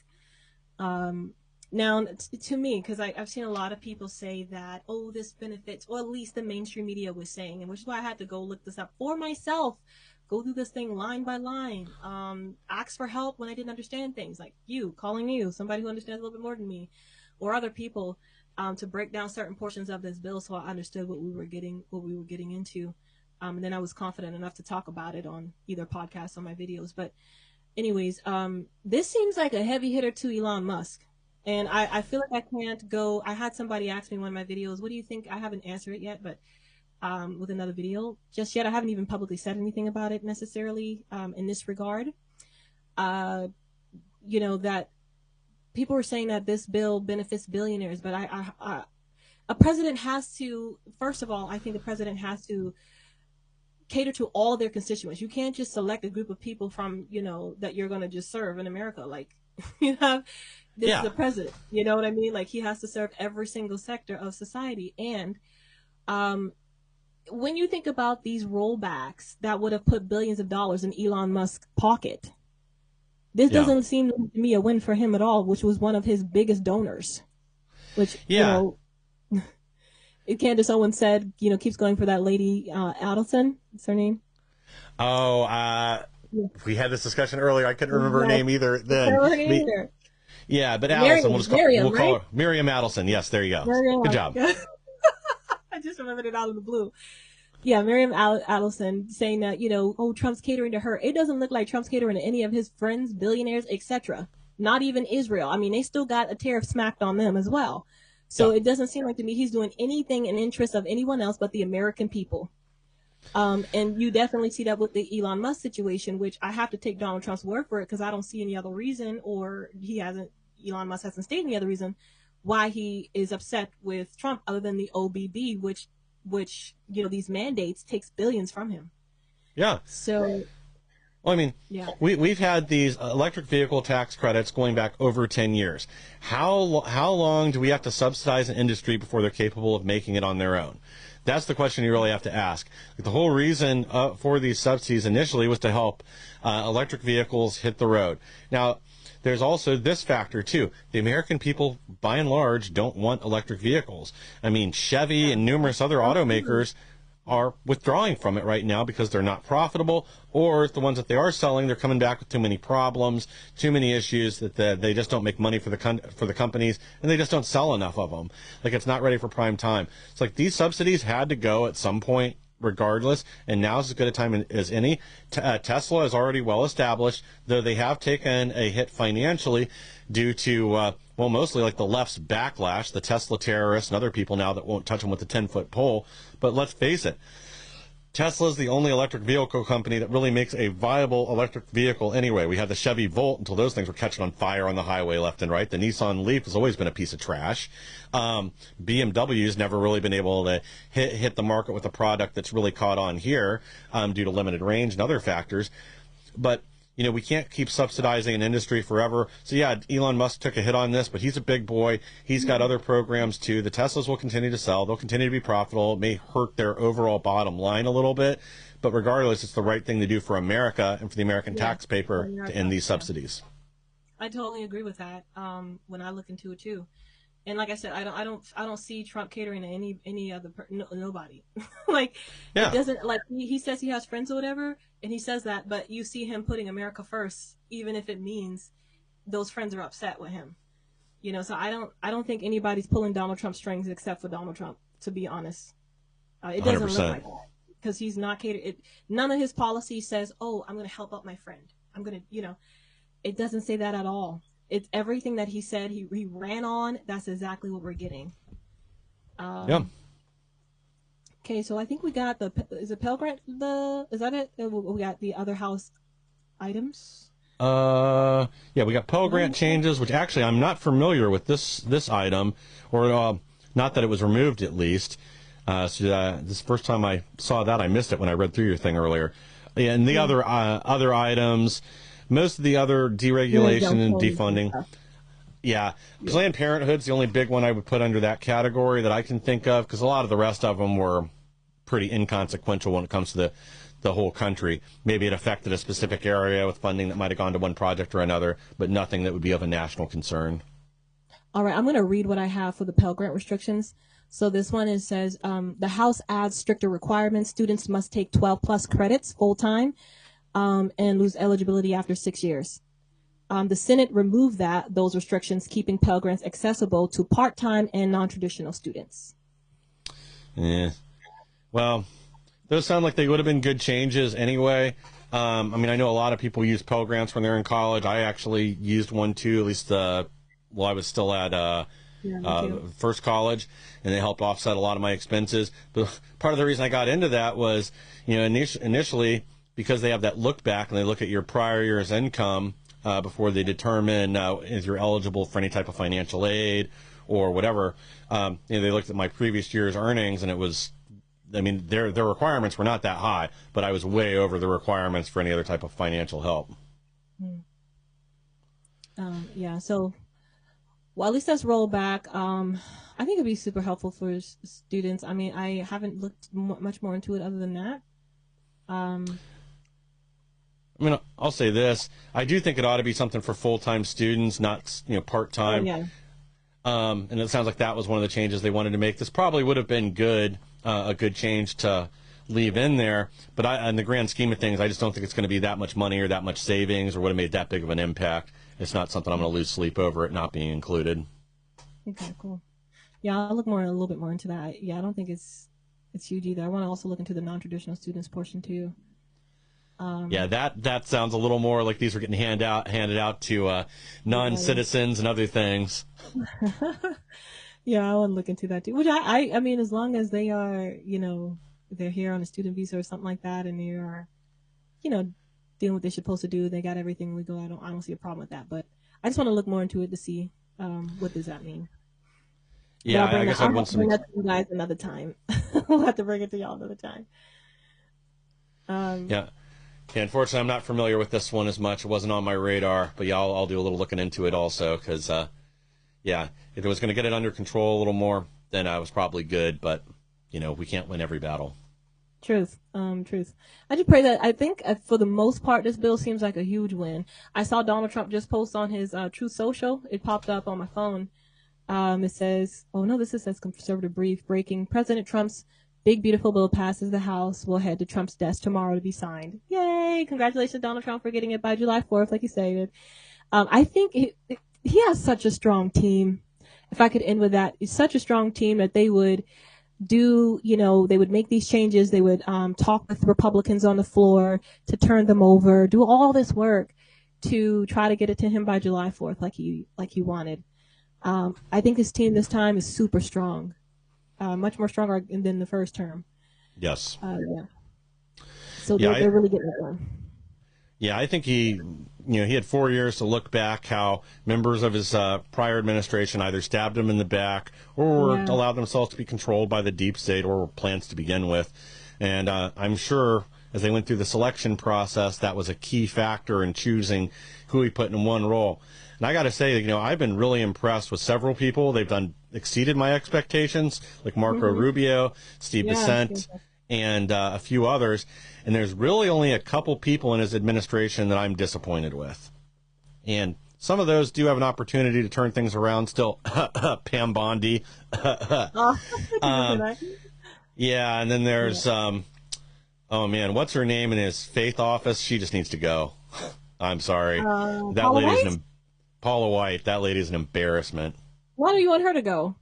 Now, to me, because I've seen a lot of people say that, this benefits, or at least the mainstream media was saying, and which is why I had to go look this up for myself, go through this thing line by line, ask for help when I didn't understand things, like calling you, somebody who understands a little bit more than me, or other people, to break down certain portions of this bill so I understood what we were getting into. And then I was confident enough to talk about it on either podcasts or my videos. But anyways, this seems like a heavy hitter to Elon Musk. And I feel like I can't go. I had somebody ask me in one of my videos, what do you think? I haven't answered it yet, but with another video just yet. I haven't even publicly said anything about it necessarily in this regard. That people are saying that this bill benefits billionaires, but a president has to, first of all, I think the president has to cater to all their constituents. You can't just select a group of people from, that you're going to just serve in America. Like, this is the president, you know what I mean? Like, he has to serve every single sector of society. And when you think about these rollbacks that would have put billions of dollars in Elon Musk's pocket, this doesn't seem to me a win for him at all, which was one of his biggest donors, which, Candace Owens said, keeps going for that lady, Adelson. What's her name? Oh, we had this discussion earlier. I couldn't remember her name either then. Yeah, but Adelson, we'll call her Miriam Adelson. Yes, there you go. Good job. I just remembered it out of the blue. Yeah, Miriam Adelson saying that, Trump's catering to her. It doesn't look like Trump's catering to any of his friends, billionaires, etc. Not even Israel. I mean, they still got a tariff smacked on them as well. So it doesn't seem like to me he's doing anything in interest of anyone else but the American people. And you definitely see that with the Elon Musk situation, which I have to take Donald Trump's word for it because I don't see any other reason, or Elon Musk hasn't stated any other reason why he is upset with Trump other than the OBB, which these mandates takes billions from him. Yeah. So. Well, I mean, we've had these electric vehicle tax credits going back over 10 years. How long do we have to subsidize an industry before they're capable of making it on their own? That's the question you really have to ask. The whole reason for these subsidies initially was to help electric vehicles hit the road. Now, there's also this factor, too. The American people, by and large, don't want electric vehicles. I mean, Chevy and numerous other automakers are withdrawing from it right now because they're not profitable, or the ones that they are selling, they're coming back with too many problems, too many issues that they just don't make money for the companies, and they just don't sell enough of them. Like, it's not ready for prime time. It's like these subsidies had to go at some point regardless, and now is as good a time as any. Tesla is already well established, though they have taken a hit financially due to mostly like the left's backlash, the Tesla terrorists and other people now that won't touch them with a 10-foot pole. But let's face it, Tesla's the only electric vehicle company that really makes a viable electric vehicle anyway. We had the Chevy Volt until those things were catching on fire on the highway left and right. The Nissan Leaf has always been a piece of trash. BMW's never really been able to hit the market with a product that's really caught on here due to limited range and other factors. But we can't keep subsidizing an industry forever. So, Elon Musk took a hit on this, but he's a big boy. He's got other programs, too. The Teslas will continue to sell. They'll continue to be profitable. It may hurt their overall bottom line a little bit. But regardless, it's the right thing to do for America and for the American taxpayer to end these subsidies. I totally agree with that when I look into it, too. And like I said, I don't see Trump catering to any other nobody. It doesn't, like, he says he has friends or whatever, and he says that, but you see him putting America first, even if it means those friends are upset with him. So I don't think anybody's pulling Donald Trump strings except for Donald Trump, to be honest. It doesn't 100%. look like that because he's not catering. None of his policy says, "Oh, I'm going to help out my friend. I'm going to," it doesn't say that at all. It's everything that he said he ran on. That's exactly what we're getting. Okay, so I think we got is it Pell Grant? Is that it? We got the other House items. We got Pell Grant changes, which actually I'm not familiar with this item, or not that it was removed at least. This first time I saw that, I missed it when I read through your thing earlier. And the other items. Most of the other deregulation and defunding. Planned Parenthood's the only big one I would put under that category that I can think of, because a lot of the rest of them were pretty inconsequential when it comes to the whole country. Maybe it affected a specific area with funding that might have gone to one project or another, but nothing that would be of a national concern. All right, I'm going to read what I have for the Pell Grant restrictions. So this one says, the House adds stricter requirements. Students must take 12 plus credits full time. And lose eligibility after 6 years. The Senate removed those restrictions, keeping Pell Grants accessible to part-time and non-traditional students. Yeah. Well, those sound like they would have been good changes anyway. I know a lot of people use Pell Grants when they're in college. I actually used one too, at least I was still at first college, and they helped offset a lot of my expenses. But part of the reason I got into that was, initially, because they have that look back and they look at your prior year's income before they determine if you're eligible for any type of financial aid or whatever. They looked at my previous year's earnings, and it was, I mean, their requirements were not that high, but I was way over the requirements for any other type of financial help. Yeah, so, well, at least that's rolled back. I think it'd be super helpful for students. I mean, I haven't looked much more into it other than that. I mean, I'll say this. I do think it ought to be something for full-time students, not, part-time. Yeah. And it sounds like that was one of the changes they wanted to make. This probably would have been a good change to leave in there. But in the grand scheme of things, I just don't think it's going to be that much money or that much savings or would have made that big of an impact. It's not something I'm going to lose sleep over it not being included. Okay, cool. Yeah, I'll look a little bit more into that. Yeah, I don't think it's huge either. I want to also look into the non-traditional students portion too. Yeah, that sounds a little more like these were getting handed out to non-citizens and other things. Yeah, I want to look into that too. Which I mean, as long as they are, they're here on a student visa or something like that, and they are, doing what they're supposed to do, they got everything legal. I don't see a problem with that. But I just want to look more into it to see what does that mean. Yeah, I guess I'd want some. Bring that to you guys another time. We'll have to bring it to y'all another time. Yeah, unfortunately, I'm not familiar with this one as much. It wasn't on my radar, but yeah, I'll do a little looking into it also because, if it was going to get it under control a little more, then I was probably good. But we can't win every battle. Truth. I just pray that, I think for the most part, this bill seems like a huge win. I saw Donald Trump just post on his Truth Social. It popped up on my phone. It says, this says conservative brief breaking. President Trump's big, beautiful bill passes the House. Will head to Trump's desk tomorrow to be signed. Yay. Congratulations, Donald Trump, for getting it by July 4th, like you said. I think he has such a strong team. If I could end with that, it's such a strong team that they would do, they would make these changes. They would talk with Republicans on the floor to turn them over, do all this work to try to get it to him by July 4th, like he wanted. I think his team this time is super strong, much more stronger than the first term. Yes. Yeah. So they're really getting it done. Yeah, I think he had 4 years to look back how members of his prior administration either stabbed him in the back or allowed themselves to be controlled by the deep state or were plants to begin with. And I'm sure as they went through the selection process, that was a key factor in choosing who he put in one role. And I got to say, I've been really impressed with several people. They've exceeded my expectations, like Marco Rubio, Steve Bissent, and a few others. And there's really only a couple people in his administration that I'm disappointed with. And some of those do have an opportunity to turn things around still. Pam Bondi. Yeah, and then there's, what's her name in his faith office? She just needs to go. I'm sorry. That lady's Paula White. That lady's an embarrassment. Why do you want her to go?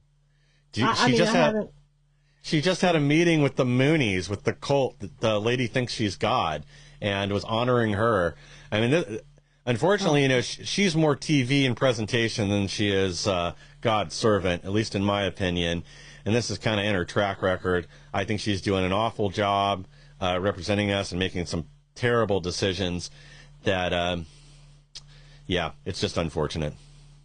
She just had a meeting with the Moonies, with the cult. The lady thinks she's God and was honoring her. I mean, unfortunately, she's more TV and presentation than she is God's servant, at least in my opinion. And this is kind of in her track record. I think she's doing an awful job representing us and making some terrible decisions that, it's just unfortunate.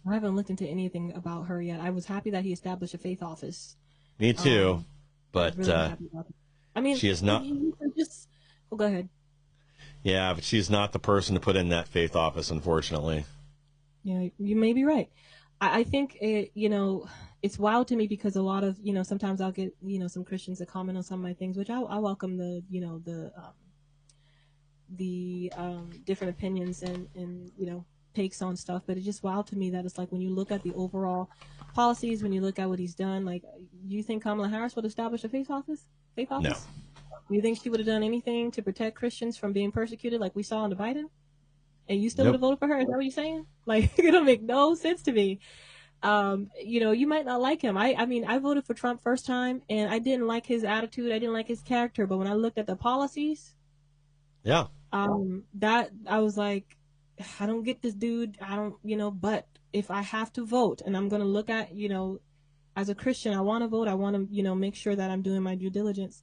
I haven't looked into anything about her yet. I was happy that he established a faith office. Me too. But really she is not. Go ahead. Yeah, but she's not the person to put in that faith office, unfortunately. Yeah, you may be right. I think it's wild to me because a lot of sometimes I'll get some Christians that comment on some of my things, which I welcome the different opinions and takes on stuff. But it's just wild to me that it's like when you look at the overall policies, when you look at what he's done, like, you think Kamala Harris would establish a faith office? No. Do you think she would have done anything to protect Christians from being persecuted like we saw under Biden? And you still would have voted for her? Is that what you're saying? Like, it don't make no sense to me. You might not like him. I mean, I voted for Trump first time, and I didn't like his attitude. I didn't like his character. But when I looked at the policies, that I was like, I don't get this dude. I don't, but if I have to vote and I'm going to look at, as a Christian, I want to vote. I want to, make sure that I'm doing my due diligence.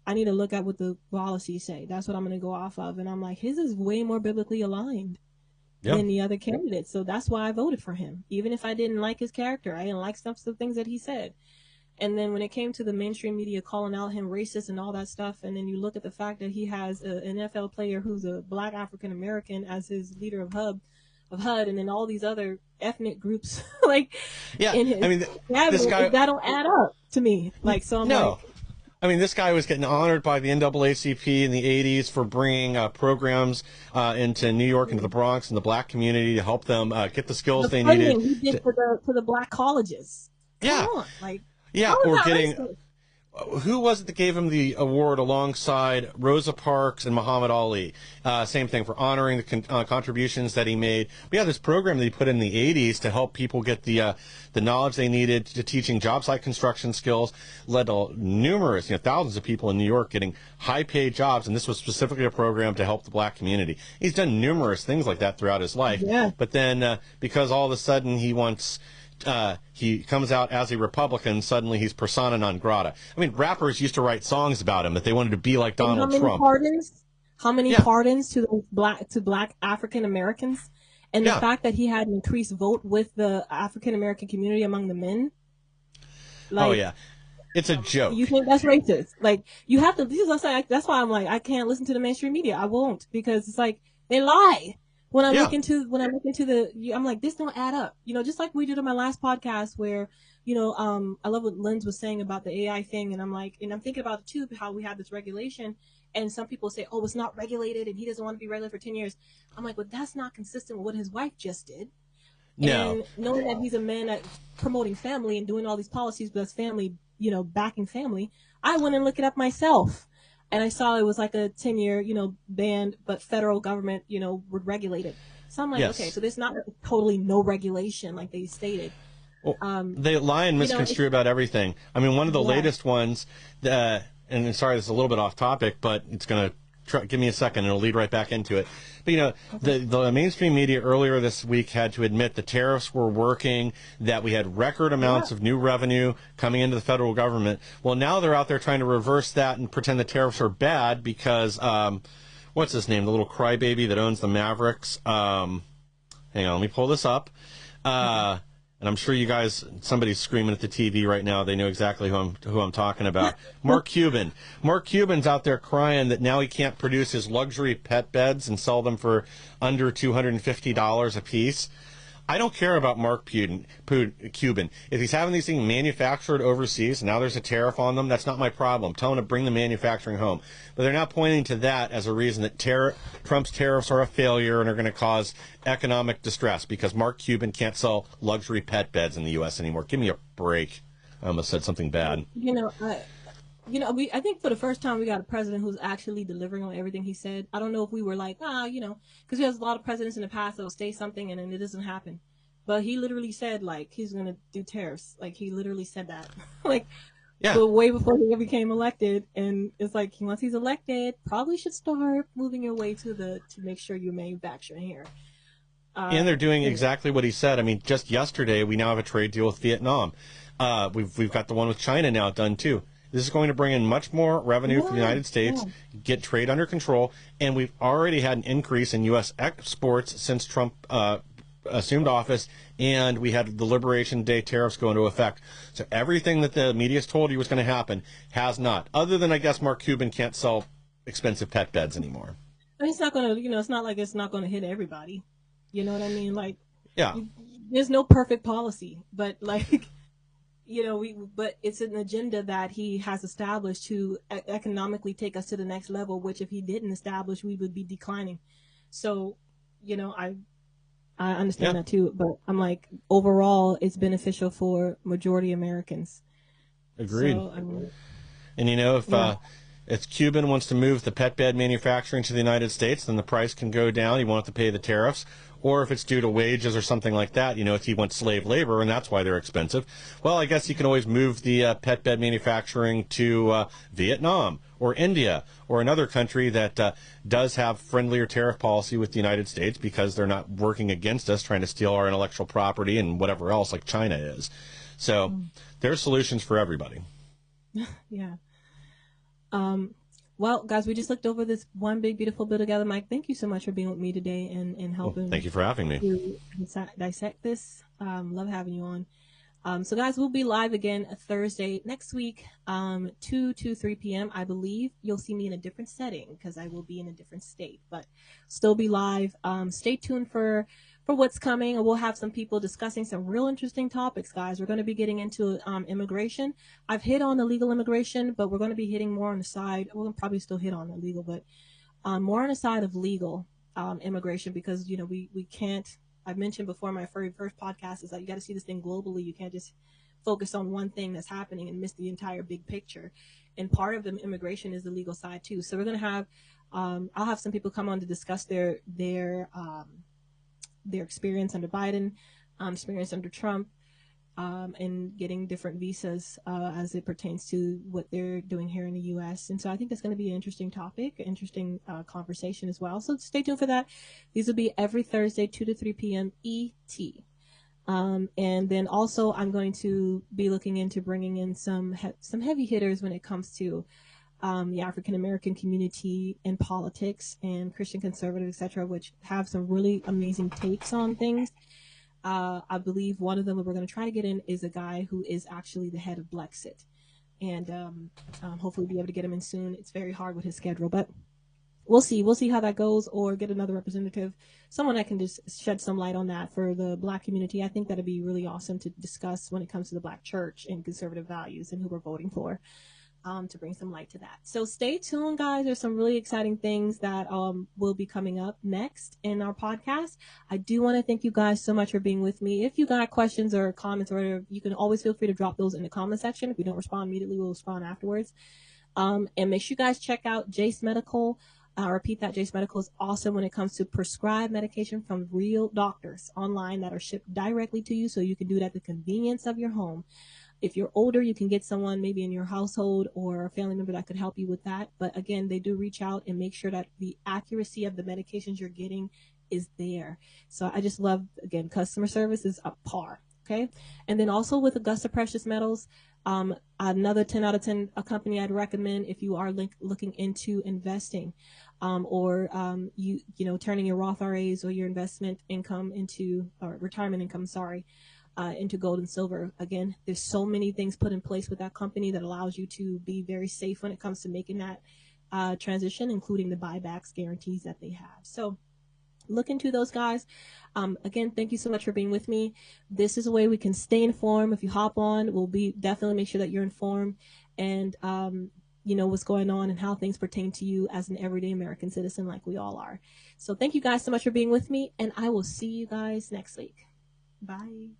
I need to look at what the policies say. That's what I'm going to go off of. And I'm like, his is way more biblically aligned. than the other candidates. So that's why I voted for him, even if I didn't like his character. I didn't like some of the things that he said. And then when it came to the mainstream media calling out him racist and all that stuff, and then you look at the fact that he has an NFL player who's a black African American as his leader of HUD, and then all these other ethnic groups like in his this guy, that don't add up to me. Like, so I'm like, I mean, this guy was getting honored by the NAACP in the 80s for bringing programs into New York, into the Bronx, and the black community to help them get the skills they needed. He did for the black colleges. Come on, like. Yeah, or getting, who was it that gave him the award alongside Rosa Parks and Muhammad Ali? Same thing, for honoring the contributions that he made. But yeah, this program that he put in the 80s to help people get the knowledge they needed to teaching job site construction skills led to numerous, thousands of people in New York getting high-paid jobs, and this was specifically a program to help the black community. He's done numerous things like that throughout his life. Yeah. But then because all of a sudden he comes out as a Republican, suddenly he's persona non grata. I mean, rappers used to write songs about him that they wanted to be like Donald Trump. How many pardons to those black African Americans? And the fact that he had an increased vote with the African American community among the men. Like, it's a joke. You think that's racist? Like, you have to. That's why I'm like, I can't listen to the mainstream media. I won't, because it's like they lie. When I look into I'm like, this don't add up. Just like we did on my last podcast where, I love what Linz was saying about the AI thing. And I'm like, and I'm thinking about it too, how we have this regulation, and some people say, oh, it's not regulated and he doesn't want to be regulated for 10 years. I'm like, well, that's not consistent with what his wife just did. No. And knowing that he's a man that's promoting family and doing all these policies that's family, backing family, I went and looked it up myself. And I saw it was like a 10-year, ban, but federal government, would regulate it. So I'm like, okay, so there's not totally no regulation like they stated. Well, they lie and misconstrue about everything. I mean, one of the latest ones, and sorry, this is a little bit off topic, but it's going to give me a second and it'll lead right back into it. But, the mainstream media earlier this week had to admit the tariffs were working, that we had record amounts of new revenue coming into the federal government. Well, now they're out there trying to reverse that and pretend the tariffs are bad because, what's his name, the little crybaby that owns the Mavericks? Hang on, let me pull this up. And I'm sure you guys, somebody's screaming at the TV right now. They know exactly who I'm talking about. Mark Cuban. Mark Cuban's out there crying that now he can't produce his luxury pet beds and sell them for under $250 a piece. I don't care about Mark Cuban. If he's having these things manufactured overseas, and now there's a tariff on them, that's not my problem. Tell him to bring the manufacturing home. But they're now pointing to that as a reason that Trump's tariffs are a failure and are going to cause economic distress because Mark Cuban can't sell luxury pet beds in the U.S. anymore. Give me a break. I almost said something bad. I think for the first time we got a president who's actually delivering on everything he said. I don't know if we were like, because there's a lot of presidents in the past that will say something and then it doesn't happen. But he literally said, like, he's going to do tariffs. Like, he literally said that. But way before he ever became elected. And it's like, once he's elected, probably should start moving your way to make sure you're manufacturing here. And they're doing exactly what he said. I mean, just yesterday, we now have a trade deal with Vietnam. We've got the one with China now done, too. This is going to bring in much more revenue for the United States, get trade under control, and we've already had an increase in U.S. exports since Trump assumed office, and we had the Liberation Day tariffs go into effect. So everything that the media's told you was going to happen has not, other than, I guess, Mark Cuban can't sell expensive pet beds anymore. I mean, it's not going to, it's not like it's not going to hit everybody. You know what I mean? Like, there's no perfect policy, but like... but it's an agenda that he has established to economically take us to the next level, which if he didn't establish, we would be declining. So, I understand that too, but I'm like, overall, it's beneficial for majority Americans. Agreed. So, I mean, and if Cuban wants to move the pet bed manufacturing to the United States, then the price can go down. He won't have to pay the tariffs. Or if it's due to wages or something like that, if he wants slave labor and that's why they're expensive, well, I guess he can always move the pet bed manufacturing to Vietnam or India or another country that does have friendlier tariff policy with the United States because they're not working against us, trying to steal our intellectual property and whatever else like China is. So there's solutions for everybody. Yeah. Well, guys, we just looked over this one big, beautiful bill together. Mike, thank you so much for being with me today and helping Thank you for having me. to dissect this. Love having you on. So, guys, we'll be live again Thursday next week, 2 to 3 p.m. I believe you'll see me in a different setting because I will be in a different state, but still be live. Stay tuned for what's coming. We'll have some people discussing some real interesting topics, guys. We're going to be getting into immigration. I've hit on the legal immigration, but we're going to be hitting more on the side. We'll probably still hit on the legal, but more on the side of legal immigration because, you know, we can't. I've mentioned before in my first podcast is that you got to see this thing globally. You can't just focus on one thing that's happening and miss the entire big picture. And part of the immigration is the legal side too. So we're going to have, I'll have some people come on to discuss their experience under Biden, experience under Trump, and getting different visas as it pertains to what they're doing here in the U.S. And so I think that's going to be an interesting topic, interesting conversation as well. So stay tuned for that. These will be every Thursday, 2 to 3 p.m. ET. And then also I'm going to be looking into bringing in some heavy hitters when it comes to the African American community in politics and Christian conservative, etc., which have some really amazing takes on things. I believe one of them that we're going to try to get in is a guy who is actually the head of Blexit, and hopefully be able to get him in soon. It's very hard with his schedule, but we'll see. We'll see how that goes, or get another representative, someone that can just shed some light on that for the Black community. I think that'd be really awesome to discuss when it comes to the Black church and conservative values and who we're voting for. To bring some light to that. So stay tuned, guys. There's some really exciting things that will be coming up next in our podcast. I do want to thank you guys so much for being with me. If you got questions or comments or whatever, you can always feel free to drop those in the comment section. If we don't respond immediately, we'll respond afterwards. And make sure you guys check out Jace Medical. I'll repeat that Jace Medical is awesome when it comes to prescribed medication from real doctors online that are shipped directly to you, so you can do it at the convenience of your home. If you're older, you can get someone maybe in your household or a family member that could help you with that. But again, they do reach out and make sure that the accuracy of the medications you're getting is there. So I just love, again, customer service is up par. Okay. And then also with Augusta Precious Metals, another 10 out of 10, a company I'd recommend if you are looking into investing, or you know, turning your Roth IRAs or your investment income into, or retirement income, into gold and silver. Again, there's so many things put in place with that company that allows you to be very safe when it comes to making that transition, including the buybacks guarantees that they have. So look into those, guys. Again, thank you so much for being with me. This is a way we can stay informed. If you hop on, we'll be definitely make sure that you're informed and you know what's going on and how things pertain to you as an everyday American citizen like we all are. So thank you guys so much for being with me, and I will see you guys next week. Bye.